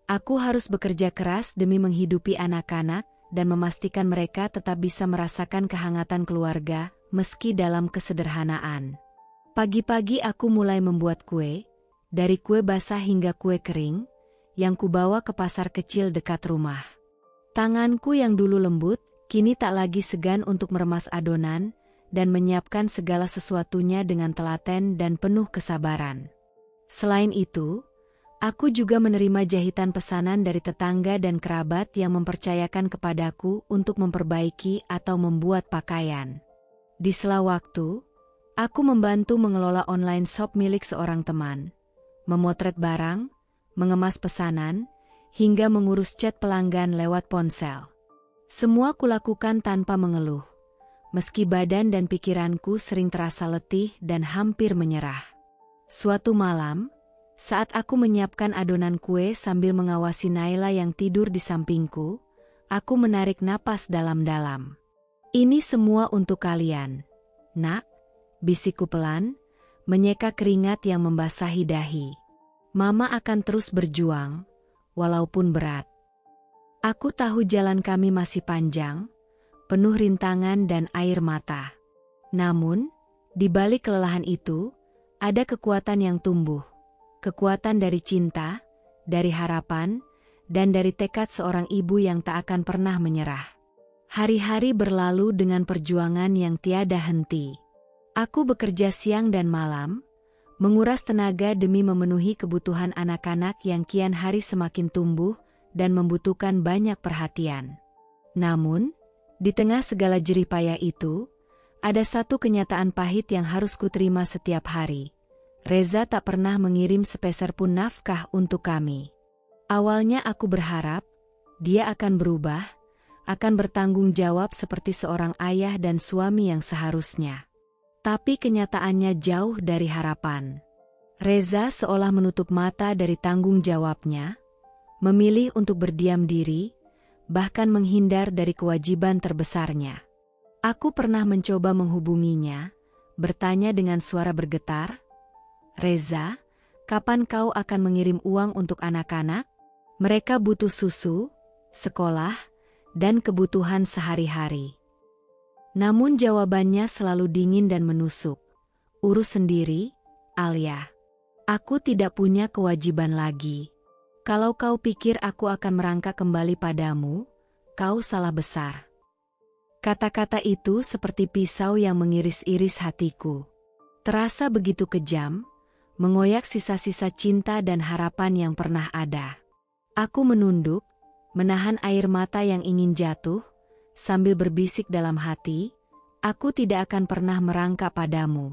Aku harus bekerja keras demi menghidupi anak-anak dan memastikan mereka tetap bisa merasakan kehangatan keluarga meski dalam kesederhanaan. Pagi-pagi aku mulai membuat kue, dari kue basah hingga kue kering, yang kubawa ke pasar kecil dekat rumah. Tanganku yang dulu lembut, kini tak lagi segan untuk meremas adonan dan menyiapkan segala sesuatunya dengan telaten dan penuh kesabaran. Selain itu, Aku juga menerima jahitan pesanan dari tetangga dan kerabat yang mempercayakan kepadaku untuk memperbaiki atau membuat pakaian. Di sela waktu, aku membantu mengelola online shop milik seorang teman, memotret barang, mengemas pesanan, hingga mengurus chat pelanggan lewat ponsel. Semua kulakukan tanpa mengeluh, meski badan dan pikiranku sering terasa letih dan hampir menyerah. Suatu malam, saat aku menyiapkan adonan kue sambil mengawasi Naila yang tidur di sampingku, aku menarik napas dalam-dalam. "Ini semua untuk kalian, Nak," bisikku pelan, menyeka keringat yang membasahi dahi. "Mama akan terus berjuang, walaupun berat. Aku tahu jalan kami masih panjang, penuh rintangan dan air mata. Namun, di balik kelelahan itu, ada kekuatan yang tumbuh. Kekuatan dari cinta, dari harapan, dan dari tekad seorang ibu yang tak akan pernah menyerah." Hari-hari berlalu dengan perjuangan yang tiada henti. Aku bekerja siang dan malam, menguras tenaga demi memenuhi kebutuhan anak-anak yang kian hari semakin tumbuh dan membutuhkan banyak perhatian. Namun, di tengah segala jerih payah itu, ada satu kenyataan pahit yang harus kuterima setiap hari. Reza tak pernah mengirim sepeser pun nafkah untuk kami. Awalnya aku berharap dia akan berubah, akan bertanggung jawab seperti seorang ayah dan suami yang seharusnya. Tapi kenyataannya jauh dari harapan. Reza seolah menutup mata dari tanggung jawabnya, memilih untuk berdiam diri, bahkan menghindar dari kewajiban terbesarnya. Aku pernah mencoba menghubunginya, bertanya dengan suara bergetar, "Reza, kapan kau akan mengirim uang untuk anak-anak? Mereka butuh susu, sekolah, dan kebutuhan sehari-hari." Namun jawabannya selalu dingin dan menusuk. "Urus sendiri, Alia. Aku tidak punya kewajiban lagi. Kalau kau pikir aku akan merangkak kembali padamu, kau salah besar." Kata-kata itu seperti pisau yang mengiris-iris hatiku. Terasa begitu kejam, mengoyak sisa-sisa cinta dan harapan yang pernah ada. Aku menunduk, menahan air mata yang ingin jatuh, sambil berbisik dalam hati, "Aku tidak akan pernah merangkak padamu.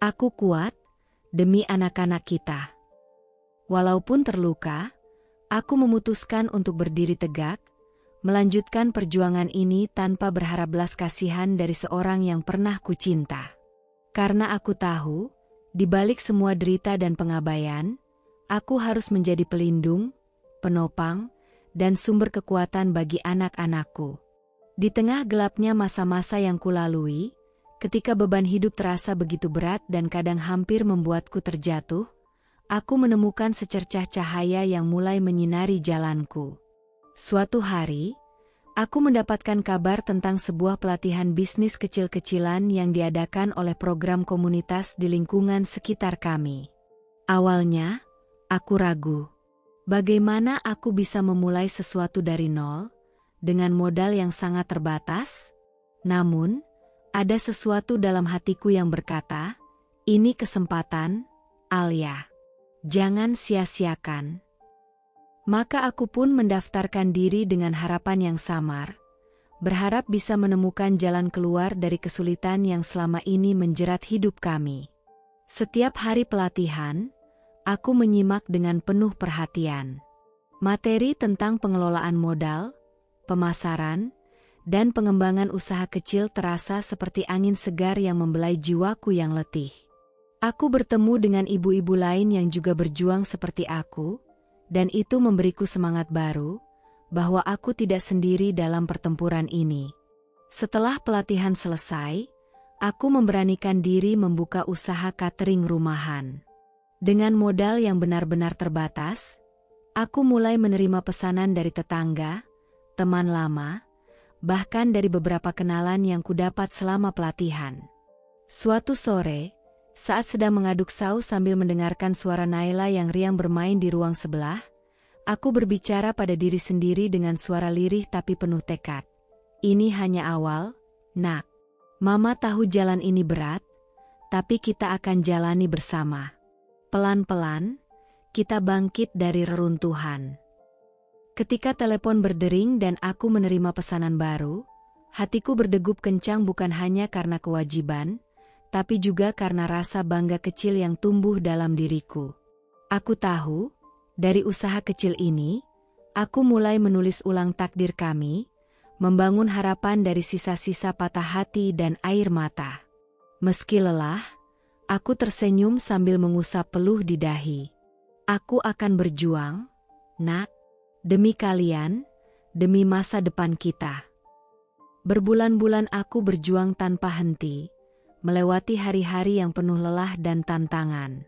Aku kuat, demi anak-anak kita." Walaupun terluka, aku memutuskan untuk berdiri tegak, melanjutkan perjuangan ini tanpa berharap belas kasihan dari seorang yang pernah kucinta. Karena aku tahu, di balik semua derita dan pengabaian, aku harus menjadi pelindung, penopang, dan sumber kekuatan bagi anak-anakku. Di tengah gelapnya masa-masa yang kulalui, ketika beban hidup terasa begitu berat dan kadang hampir membuatku terjatuh, aku menemukan secercah cahaya yang mulai menyinari jalanku. Suatu hari, aku mendapatkan kabar tentang sebuah pelatihan bisnis kecil-kecilan yang diadakan oleh program komunitas di lingkungan sekitar kami. Awalnya, aku ragu. Bagaimana aku bisa memulai sesuatu dari nol, dengan modal yang sangat terbatas? Namun, ada sesuatu dalam hatiku yang berkata, "Ini kesempatan, Alia. Jangan sia-siakan." Maka aku pun mendaftarkan diri dengan harapan yang samar, berharap bisa menemukan jalan keluar dari kesulitan yang selama ini menjerat hidup kami. Setiap hari pelatihan, aku menyimak dengan penuh perhatian. Materi tentang pengelolaan modal, pemasaran, dan pengembangan usaha kecil terasa seperti angin segar yang membelai jiwaku yang letih. Aku bertemu dengan ibu-ibu lain yang juga berjuang seperti aku, dan itu memberiku semangat baru, bahwa aku tidak sendiri dalam pertempuran ini. Setelah pelatihan selesai, aku memberanikan diri membuka usaha catering rumahan. Dengan modal yang benar-benar terbatas, aku mulai menerima pesanan dari tetangga, teman lama, bahkan dari beberapa kenalan yang kudapat selama pelatihan. Suatu sore, saat sedang mengaduk saus sambil mendengarkan suara Naila yang riang bermain di ruang sebelah, aku berbicara pada diri sendiri dengan suara lirih tapi penuh tekad. "Ini hanya awal, Nak. Mama tahu jalan ini berat, tapi kita akan jalani bersama. Pelan-pelan, kita bangkit dari reruntuhan. Ketika telepon berdering dan aku menerima pesanan baru, hatiku berdegup kencang bukan hanya karena kewajiban, tapi juga karena rasa bangga kecil yang tumbuh dalam diriku. Aku tahu, dari usaha kecil ini, aku mulai menulis ulang takdir kami, membangun harapan dari sisa-sisa patah hati dan air mata. Meski lelah, aku tersenyum sambil mengusap peluh di dahi. Aku akan berjuang, Nak. Demi kalian, demi masa depan kita. Berbulan-bulan aku berjuang tanpa henti, melewati hari-hari yang penuh lelah dan tantangan.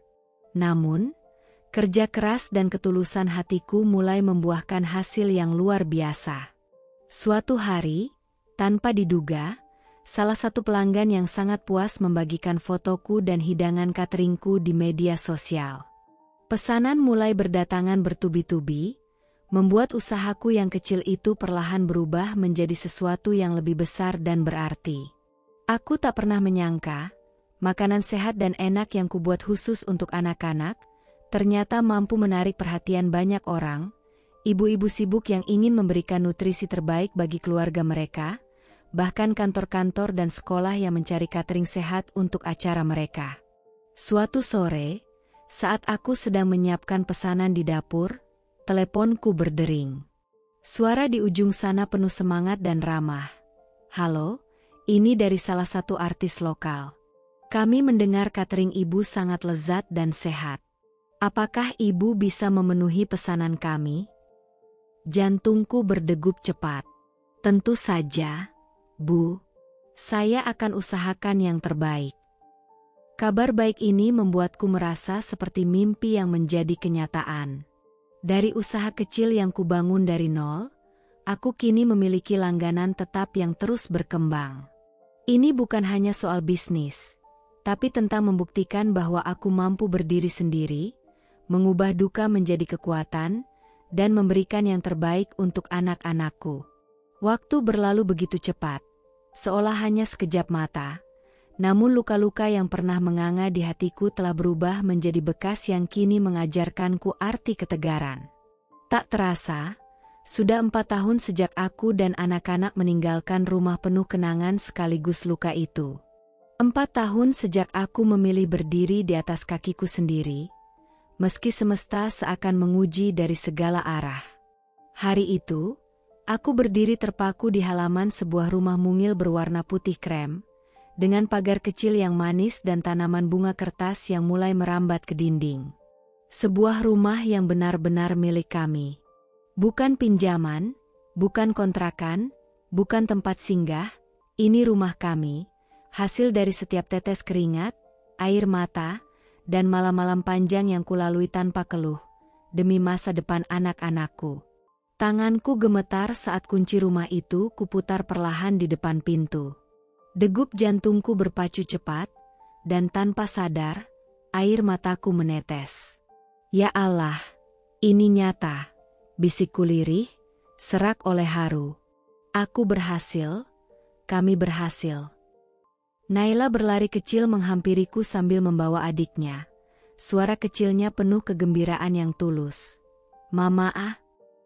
Namun, kerja keras dan ketulusan hatiku mulai membuahkan hasil yang luar biasa. Suatu hari, tanpa diduga, salah satu pelanggan yang sangat puas membagikan fotoku dan hidangan cateringku di media sosial. Pesanan mulai berdatangan bertubi-tubi, membuat usahaku yang kecil itu perlahan berubah menjadi sesuatu yang lebih besar dan berarti. Aku tak pernah menyangka, makanan sehat dan enak yang kubuat khusus untuk anak-anak, ternyata mampu menarik perhatian banyak orang, ibu-ibu sibuk yang ingin memberikan nutrisi terbaik bagi keluarga mereka, bahkan kantor-kantor dan sekolah yang mencari catering sehat untuk acara mereka. Suatu sore, saat aku sedang menyiapkan pesanan di dapur, teleponku berdering. Suara di ujung sana penuh semangat dan ramah. "Halo, ini dari salah satu artis lokal. Kami mendengar catering ibu sangat lezat dan sehat. Apakah ibu bisa memenuhi pesanan kami?" Jantungku berdegup cepat. "Tentu saja, Bu. Saya akan usahakan yang terbaik." Kabar baik ini membuatku merasa seperti mimpi yang menjadi kenyataan. Dari usaha kecil yang kubangun dari nol, aku kini memiliki langganan tetap yang terus berkembang. Ini bukan hanya soal bisnis, tapi tentang membuktikan bahwa aku mampu berdiri sendiri, mengubah duka menjadi kekuatan, dan memberikan yang terbaik untuk anak-anakku. Waktu berlalu begitu cepat, seolah hanya sekejap mata. Namun luka-luka yang pernah menganga di hatiku telah berubah menjadi bekas yang kini mengajarkanku arti ketegaran. Tak terasa, sudah 4 tahun sejak aku dan anak-anak meninggalkan rumah penuh kenangan sekaligus luka itu. 4 tahun sejak aku memilih berdiri di atas kakiku sendiri, meski semesta seakan menguji dari segala arah. Hari itu, aku berdiri terpaku di halaman sebuah rumah mungil berwarna putih krem, dengan pagar kecil yang manis dan tanaman bunga kertas yang mulai merambat ke dinding. Sebuah rumah yang benar-benar milik kami. Bukan pinjaman, bukan kontrakan, bukan tempat singgah, ini rumah kami, hasil dari setiap tetes keringat, air mata, dan malam-malam panjang yang kulalui tanpa keluh, demi masa depan anak-anakku. Tanganku gemetar saat kunci rumah itu kuputar perlahan di depan pintu. Degup jantungku berpacu cepat, dan tanpa sadar, air mataku menetes. "Ya Allah, ini nyata," bisikku lirih, serak oleh haru. "Aku berhasil, kami berhasil." Naila berlari kecil menghampiriku sambil membawa adiknya. Suara kecilnya penuh kegembiraan yang tulus. "Mama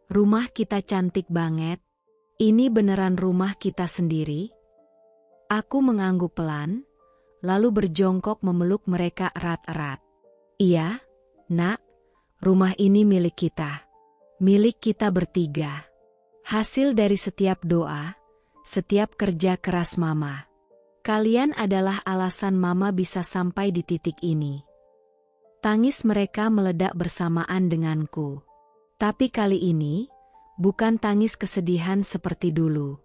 rumah kita cantik banget. Ini beneran rumah kita sendiri?" Aku mengangguk pelan, lalu berjongkok memeluk mereka erat-erat. "Iya, Nak, rumah ini milik kita. Milik kita bertiga. Hasil dari setiap doa, setiap kerja keras Mama. Kalian adalah alasan Mama bisa sampai di titik ini." Tangis mereka meledak bersamaan denganku. Tapi kali ini, bukan tangis kesedihan seperti dulu.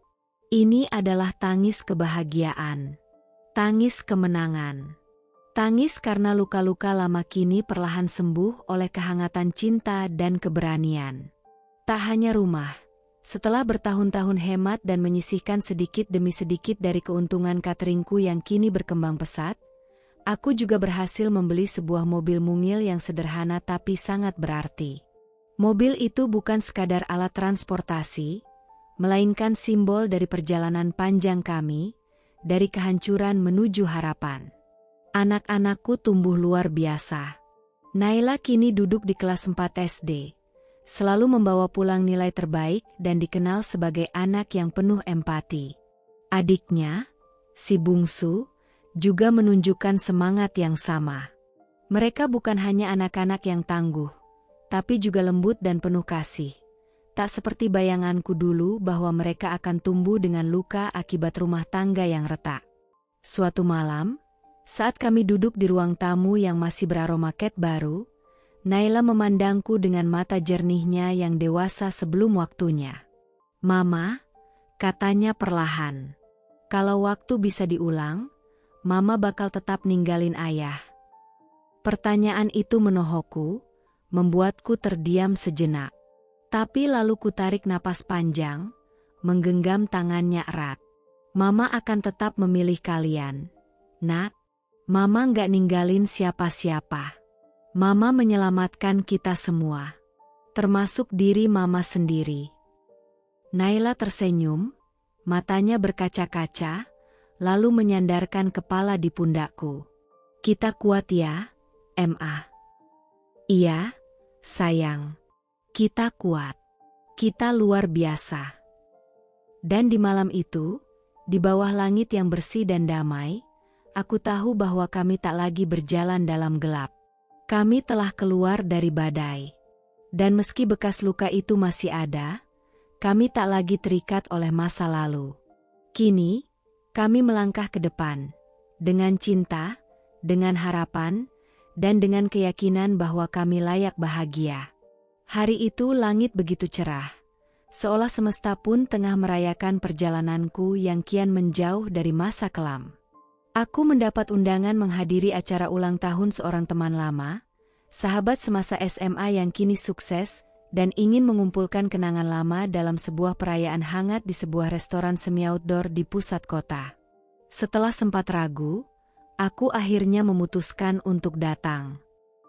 Ini adalah tangis kebahagiaan, tangis kemenangan, tangis karena luka-luka lama kini perlahan sembuh oleh kehangatan cinta dan keberanian. Tak hanya rumah, setelah bertahun-tahun hemat dan menyisihkan sedikit demi sedikit dari keuntungan cateringku yang kini berkembang pesat, aku juga berhasil membeli sebuah mobil mungil yang sederhana tapi sangat berarti. Mobil itu bukan sekadar alat transportasi, melainkan simbol dari perjalanan panjang kami, dari kehancuran menuju harapan. Anak-anakku tumbuh luar biasa. Naila kini duduk di kelas 4 SD, selalu membawa pulang nilai terbaik dan dikenal sebagai anak yang penuh empati. Adiknya, si bungsu, juga menunjukkan semangat yang sama. Mereka bukan hanya anak-anak yang tangguh, tapi juga lembut dan penuh kasih. Tak seperti bayanganku dulu bahwa mereka akan tumbuh dengan luka akibat rumah tangga yang retak. Suatu malam, saat kami duduk di ruang tamu yang masih beraroma cat baru, Naila memandangku dengan mata jernihnya yang dewasa sebelum waktunya. "Mama," katanya perlahan, "kalau waktu bisa diulang, Mama bakal tetap ninggalin Ayah." Pertanyaan itu menohokku, membuatku terdiam sejenak. Tapi lalu kutarik napas panjang, menggenggam tangannya erat. "Mama akan tetap memilih kalian, Nak. Mama nggak ninggalin siapa-siapa. Mama menyelamatkan kita semua, termasuk diri Mama sendiri." Naila tersenyum, matanya berkaca-kaca, lalu menyandarkan kepala di pundakku. "Kita kuat ya, Ma." "Iya, sayang. Kita kuat. Kita luar biasa." Dan di malam itu, di bawah langit yang bersih dan damai, aku tahu bahwa kami tak lagi berjalan dalam gelap. Kami telah keluar dari badai. Dan meski bekas luka itu masih ada, kami tak lagi terikat oleh masa lalu. Kini, kami melangkah ke depan, dengan cinta, dengan harapan, dan dengan keyakinan bahwa kami layak bahagia. Hari itu langit begitu cerah, seolah semesta pun tengah merayakan perjalananku yang kian menjauh dari masa kelam. Aku mendapat undangan menghadiri acara ulang tahun seorang teman lama, sahabat semasa SMA yang kini sukses dan ingin mengumpulkan kenangan lama dalam sebuah perayaan hangat di sebuah restoran semi-outdoor di pusat kota. Setelah sempat ragu, aku akhirnya memutuskan untuk datang.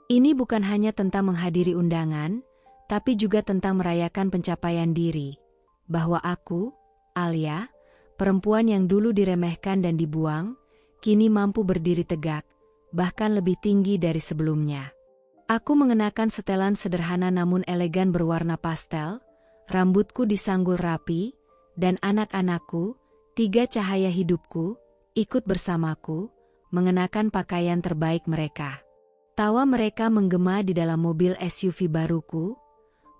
Ini bukan hanya tentang menghadiri undangan, tapi juga tentang merayakan pencapaian diri, bahwa aku, Alia, perempuan yang dulu diremehkan dan dibuang, kini mampu berdiri tegak, bahkan lebih tinggi dari sebelumnya. Aku mengenakan setelan sederhana namun elegan berwarna pastel, rambutku disanggul rapi, dan anak-anakku, 3 cahaya hidupku, ikut bersamaku, mengenakan pakaian terbaik mereka. Tawa mereka menggema di dalam mobil SUV baruku,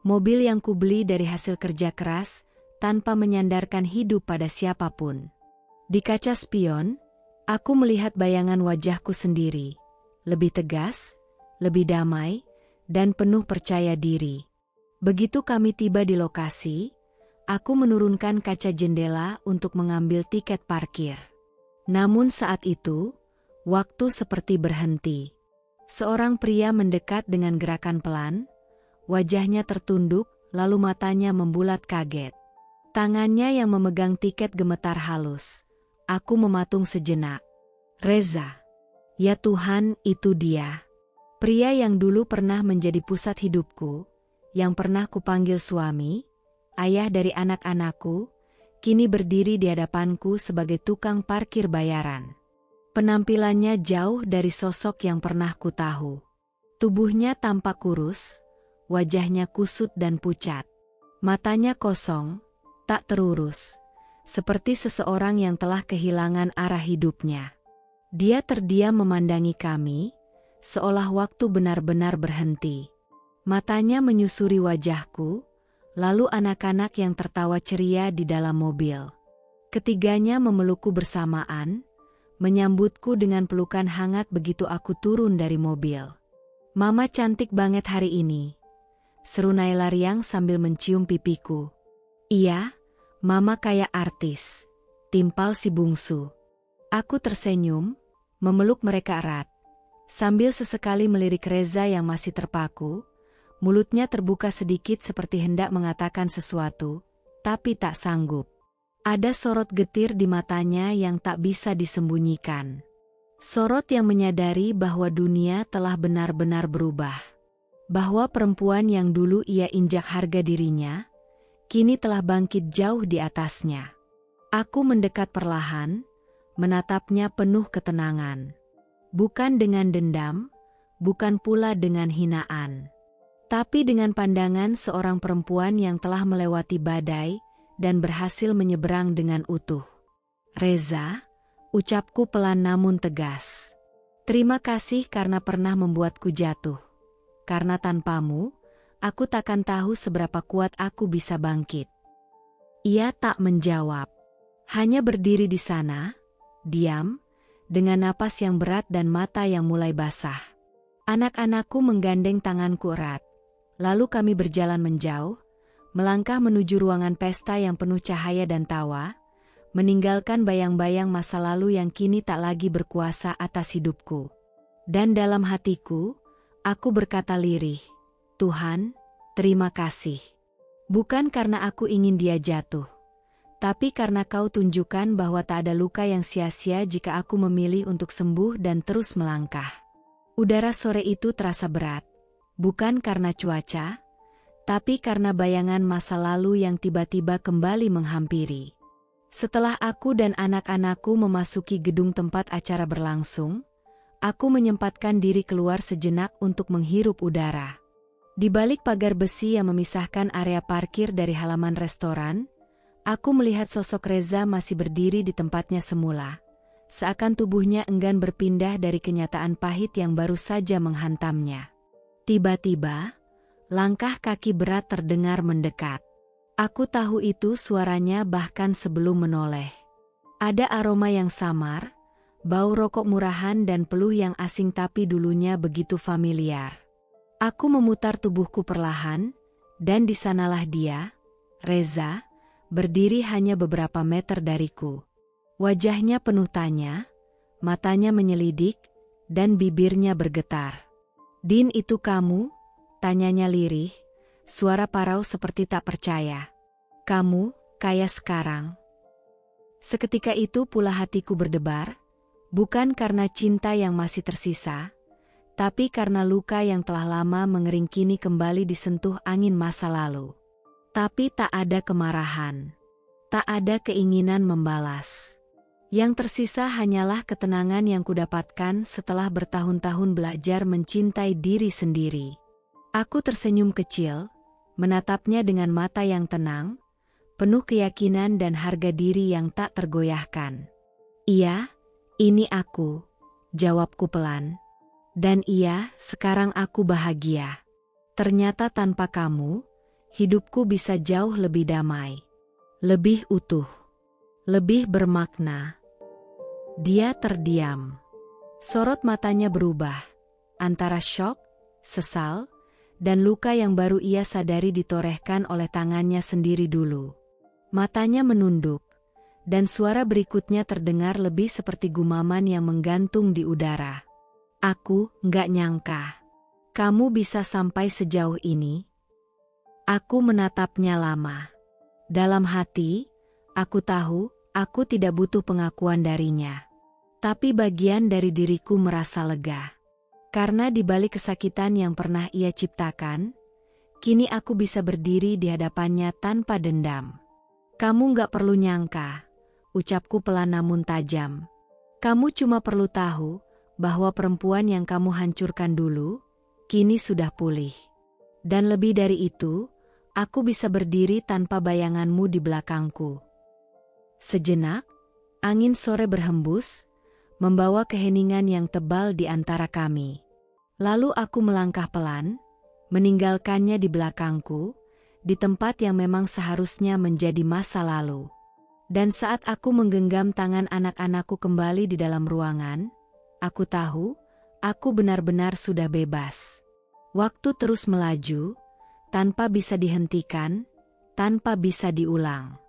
mobil yang kubeli dari hasil kerja keras, tanpa menyandarkan hidup pada siapapun. Di kaca spion, aku melihat bayangan wajahku sendiri, lebih tegas, lebih damai, dan penuh percaya diri. Begitu kami tiba di lokasi, aku menurunkan kaca jendela untuk mengambil tiket parkir. Namun saat itu, waktu seperti berhenti. Seorang pria mendekat dengan gerakan pelan, wajahnya tertunduk, lalu matanya membulat kaget. Tangannya yang memegang tiket gemetar halus. Aku mematung sejenak. "Reza." Ya Tuhan, itu dia. Pria yang dulu pernah menjadi pusat hidupku, yang pernah kupanggil suami, ayah dari anak-anakku, kini berdiri di hadapanku sebagai tukang parkir bayaran. Penampilannya jauh dari sosok yang pernah kutahu. Tubuhnya tampak kurus, wajahnya kusut dan pucat. Matanya kosong, tak terurus, seperti seseorang yang telah kehilangan arah hidupnya. Dia terdiam memandangi kami, seolah waktu benar-benar berhenti. Matanya menyusuri wajahku, lalu anak-anak yang tertawa ceria di dalam mobil. Ketiganya memelukku bersamaan, menyambutku dengan pelukan hangat begitu aku turun dari mobil. "Mama cantik banget hari ini," seru Naila riang sambil mencium pipiku. "Iya, Mama kayak artis," timpal si bungsu. Aku tersenyum, memeluk mereka erat, sambil sesekali melirik Reza yang masih terpaku, mulutnya terbuka sedikit seperti hendak mengatakan sesuatu, tapi tak sanggup. Ada sorot getir di matanya yang tak bisa disembunyikan. Sorot yang menyadari bahwa dunia telah benar-benar berubah. Bahwa perempuan yang dulu ia injak harga dirinya, kini telah bangkit jauh di atasnya. Aku mendekat perlahan, menatapnya penuh ketenangan. Bukan dengan dendam, bukan pula dengan hinaan, tapi dengan pandangan seorang perempuan yang telah melewati badai dan berhasil menyeberang dengan utuh. "Reza," ucapku pelan namun tegas. "Terima kasih karena pernah membuatku jatuh. Karena tanpamu, aku takkan tahu seberapa kuat aku bisa bangkit." Ia tak menjawab. Hanya berdiri di sana, diam, dengan napas yang berat dan mata yang mulai basah. Anak-anakku menggandeng tanganku erat. Lalu kami berjalan menjauh, melangkah menuju ruangan pesta yang penuh cahaya dan tawa, meninggalkan bayang-bayang masa lalu yang kini tak lagi berkuasa atas hidupku. Dan dalam hatiku, aku berkata lirih, "Tuhan, terima kasih. Bukan karena aku ingin dia jatuh, tapi karena Kau tunjukkan bahwa tak ada luka yang sia-sia jika aku memilih untuk sembuh dan terus melangkah." Udara sore itu terasa berat, bukan karena cuaca, tapi karena bayangan masa lalu yang tiba-tiba kembali menghampiri. Setelah aku dan anak-anakku memasuki gedung tempat acara berlangsung, aku menyempatkan diri keluar sejenak untuk menghirup udara. Di balik pagar besi yang memisahkan area parkir dari halaman restoran, aku melihat sosok Reza masih berdiri di tempatnya semula, seakan tubuhnya enggan berpindah dari kenyataan pahit yang baru saja menghantamnya. Tiba-tiba, langkah kaki berat terdengar mendekat. Aku tahu itu suaranya bahkan sebelum menoleh. Ada aroma yang samar, bau rokok murahan dan peluh yang asing tapi dulunya begitu familiar. Aku memutar tubuhku perlahan, dan di sanalah dia, Reza, berdiri hanya beberapa meter dariku. Wajahnya penuh tanya, matanya menyelidik, dan bibirnya bergetar. "Din, itu kamu?" tanyanya lirih, suara parau seperti tak percaya. "Kamu, kaya sekarang?" Seketika itu pula hatiku berdebar, bukan karena cinta yang masih tersisa, tapi karena luka yang telah lama mengering kini kembali disentuh angin masa lalu. Tapi tak ada kemarahan, tak ada keinginan membalas. Yang tersisa hanyalah ketenangan yang kudapatkan setelah bertahun-tahun belajar mencintai diri sendiri. Aku tersenyum kecil, menatapnya dengan mata yang tenang, penuh keyakinan dan harga diri yang tak tergoyahkan. "Iya, ini aku," jawabku pelan. "Dan iya, sekarang aku bahagia. Ternyata tanpa kamu, hidupku bisa jauh lebih damai, lebih utuh, lebih bermakna." Dia terdiam. Sorot matanya berubah, antara syok, sesal, dan luka yang baru ia sadari ditorehkan oleh tangannya sendiri dulu. Matanya menunduk, dan suara berikutnya terdengar lebih seperti gumaman yang menggantung di udara. "Aku nggak nyangka kamu bisa sampai sejauh ini." Aku menatapnya lama. Dalam hati, aku tahu aku tidak butuh pengakuan darinya. Tapi bagian dari diriku merasa lega. Karena di balik kesakitan yang pernah ia ciptakan, kini aku bisa berdiri di hadapannya tanpa dendam. "Kamu nggak perlu nyangka," ucapku pelan namun tajam. "Kamu cuma perlu tahu bahwa perempuan yang kamu hancurkan dulu, kini sudah pulih. Dan lebih dari itu, aku bisa berdiri tanpa bayanganmu di belakangku." Sejenak, angin sore berhembus, membawa keheningan yang tebal di antara kami. Lalu aku melangkah pelan, meninggalkannya di belakangku, di tempat yang memang seharusnya menjadi masa lalu. Dan saat aku menggenggam tangan anak-anakku kembali di dalam ruangan, aku tahu, aku benar-benar sudah bebas. Waktu terus melaju, tanpa bisa dihentikan, tanpa bisa diulang.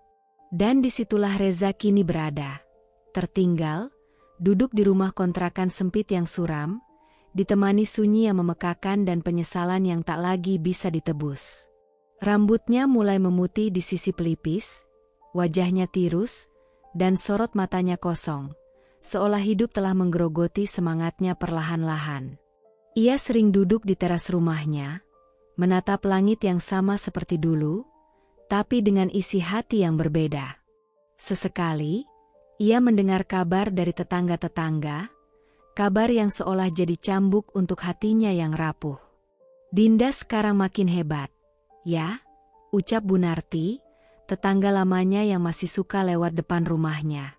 Dan disitulah Reza kini berada, tertinggal, duduk di rumah kontrakan sempit yang suram, ditemani sunyi yang memekakan dan penyesalan yang tak lagi bisa ditebus. Rambutnya mulai memutih di sisi pelipis, wajahnya tirus, dan sorot matanya kosong, seolah hidup telah menggerogoti semangatnya perlahan-lahan. Ia sering duduk di teras rumahnya, menatap langit yang sama seperti dulu, tapi dengan isi hati yang berbeda. Sesekali, ia mendengar kabar dari tetangga-tetangga, Kabar yang seolah jadi cambuk untuk hatinya yang rapuh. Dinda sekarang makin hebat. Ya, ucap Bunarti, tetangga lamanya yang masih suka lewat depan rumahnya.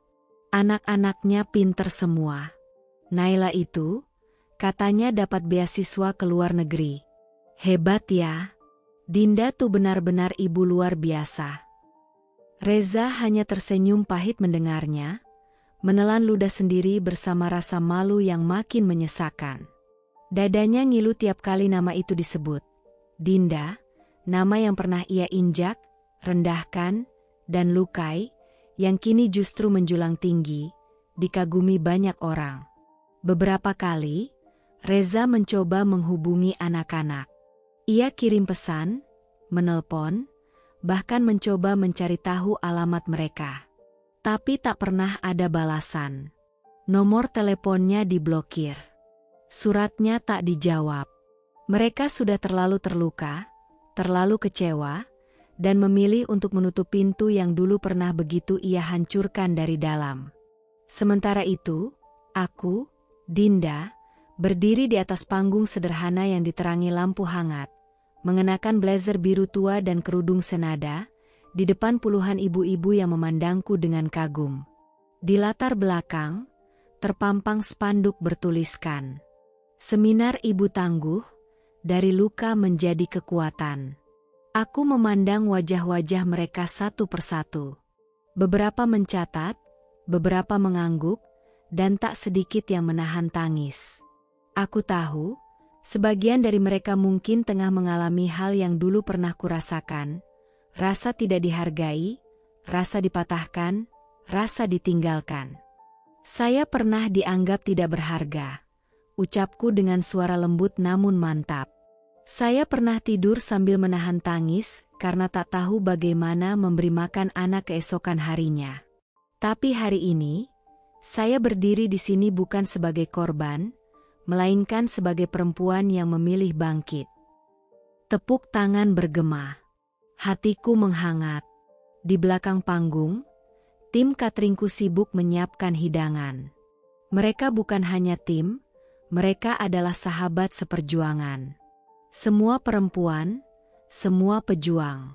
Anak-anaknya pinter semua. Naila itu, katanya dapat beasiswa ke luar negeri. Hebat ya. Dinda tuh benar-benar ibu luar biasa. Reza hanya tersenyum pahit mendengarnya, menelan ludah sendiri bersama rasa malu yang makin menyesakan. Dadanya ngilu tiap kali nama itu disebut. Dinda, nama yang pernah ia injak, rendahkan, dan lukai, yang kini justru menjulang tinggi, dikagumi banyak orang. Beberapa kali, Reza mencoba menghubungi anak-anak. Ia kirim pesan, menelpon, bahkan mencoba mencari tahu alamat mereka. Tapi tak pernah ada balasan. Nomor teleponnya diblokir. Suratnya tak dijawab. Mereka sudah terlalu terluka, terlalu kecewa, dan memilih untuk menutup pintu yang dulu pernah begitu ia hancurkan dari dalam. Sementara itu, aku, Dinda, berdiri di atas panggung sederhana yang diterangi lampu hangat, mengenakan blazer biru tua dan kerudung senada, di depan puluhan ibu-ibu yang memandangku dengan kagum. Di latar belakang, terpampang spanduk bertuliskan, "Seminar Ibu Tangguh, dari luka menjadi kekuatan." Aku memandang wajah-wajah mereka satu persatu. Beberapa mencatat, beberapa mengangguk, dan tak sedikit yang menahan tangis. Aku tahu, sebagian dari mereka mungkin tengah mengalami hal yang dulu pernah kurasakan, rasa tidak dihargai, rasa dipatahkan, rasa ditinggalkan. Saya pernah dianggap tidak berharga, ucapku dengan suara lembut namun mantap. Saya pernah tidur sambil menahan tangis karena tak tahu bagaimana memberi makan anak keesokan harinya. Tapi hari ini, saya berdiri di sini bukan sebagai korban, melainkan sebagai perempuan yang memilih bangkit. Tepuk tangan bergema. Hatiku menghangat. Di belakang panggung, tim cateringku sibuk menyiapkan hidangan. Mereka bukan hanya tim, mereka adalah sahabat seperjuangan. Semua perempuan, semua pejuang.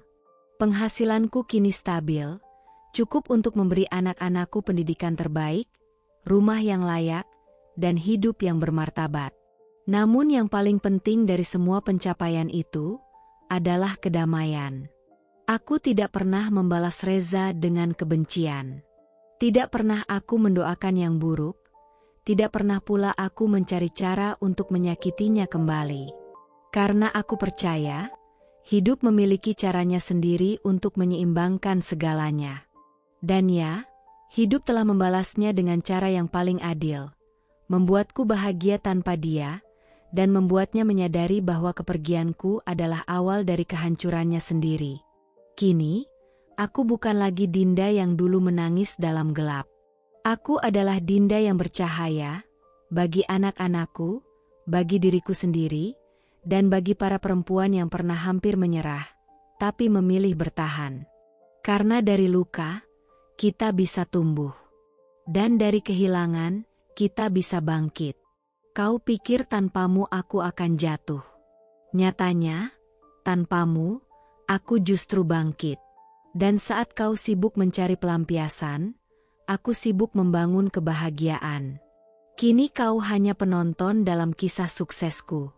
Penghasilanku kini stabil, cukup untuk memberi anak-anakku pendidikan terbaik, rumah yang layak, dan hidup yang bermartabat. Namun yang paling penting dari semua pencapaian itu adalah kedamaian. Aku tidak pernah membalas Reza dengan kebencian. Tidak pernah aku mendoakan yang buruk, tidak pernah pula aku mencari cara untuk menyakitinya kembali. Karena aku percaya, hidup memiliki caranya sendiri untuk menyeimbangkan segalanya. Dan ya, hidup telah membalasnya dengan cara yang paling adil. Membuatku bahagia tanpa dia, dan membuatnya menyadari bahwa kepergianku adalah awal dari kehancurannya sendiri. Kini, aku bukan lagi Dinda yang dulu menangis dalam gelap. Aku adalah Dinda yang bercahaya, bagi anak-anakku, bagi diriku sendiri, dan bagi para perempuan yang pernah hampir menyerah, tapi memilih bertahan. Karena dari luka, kita bisa tumbuh. Dan dari kehilangan, kita bisa bangkit. Kau pikir tanpamu aku akan jatuh. Nyatanya, tanpamu, aku justru bangkit. Dan saat kau sibuk mencari pelampiasan, aku sibuk membangun kebahagiaan. Kini kau hanya penonton dalam kisah suksesku.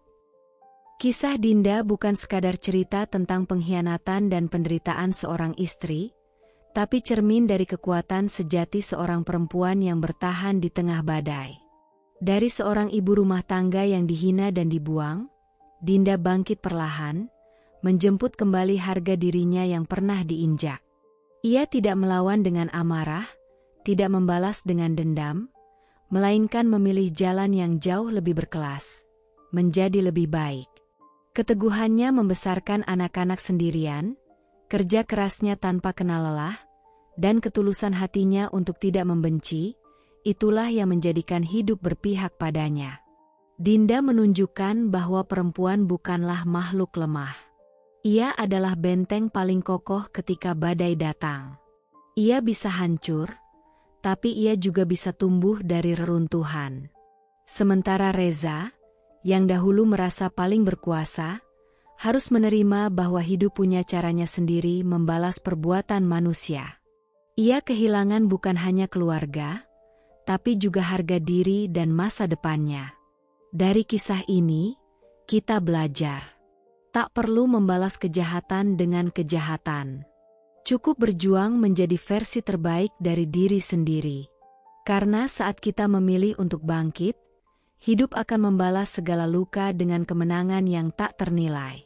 Kisah Dinda bukan sekadar cerita tentang pengkhianatan dan penderitaan seorang istri, tapi cermin dari kekuatan sejati seorang perempuan yang bertahan di tengah badai. Dari seorang ibu rumah tangga yang dihina dan dibuang, Dinda bangkit perlahan, menjemput kembali harga dirinya yang pernah diinjak. Ia tidak melawan dengan amarah, tidak membalas dengan dendam, melainkan memilih jalan yang jauh lebih berkelas, menjadi lebih baik. Keteguhannya membesarkan anak-anak sendirian, kerja kerasnya tanpa kenal lelah, dan ketulusan hatinya untuk tidak membenci, itulah yang menjadikan hidup berpihak padanya. Dinda menunjukkan bahwa perempuan bukanlah makhluk lemah. Ia adalah benteng paling kokoh ketika badai datang. Ia bisa hancur, tapi ia juga bisa tumbuh dari reruntuhan. Sementara Reza, yang dahulu merasa paling berkuasa, harus menerima bahwa hidup punya caranya sendiri membalas perbuatan manusia. Ia kehilangan bukan hanya keluarga, tapi juga harga diri dan masa depannya. Dari kisah ini, kita belajar. Tak perlu membalas kejahatan dengan kejahatan. Cukup berjuang menjadi versi terbaik dari diri sendiri. Karena saat kita memilih untuk bangkit, hidup akan membalas segala luka dengan kemenangan yang tak ternilai.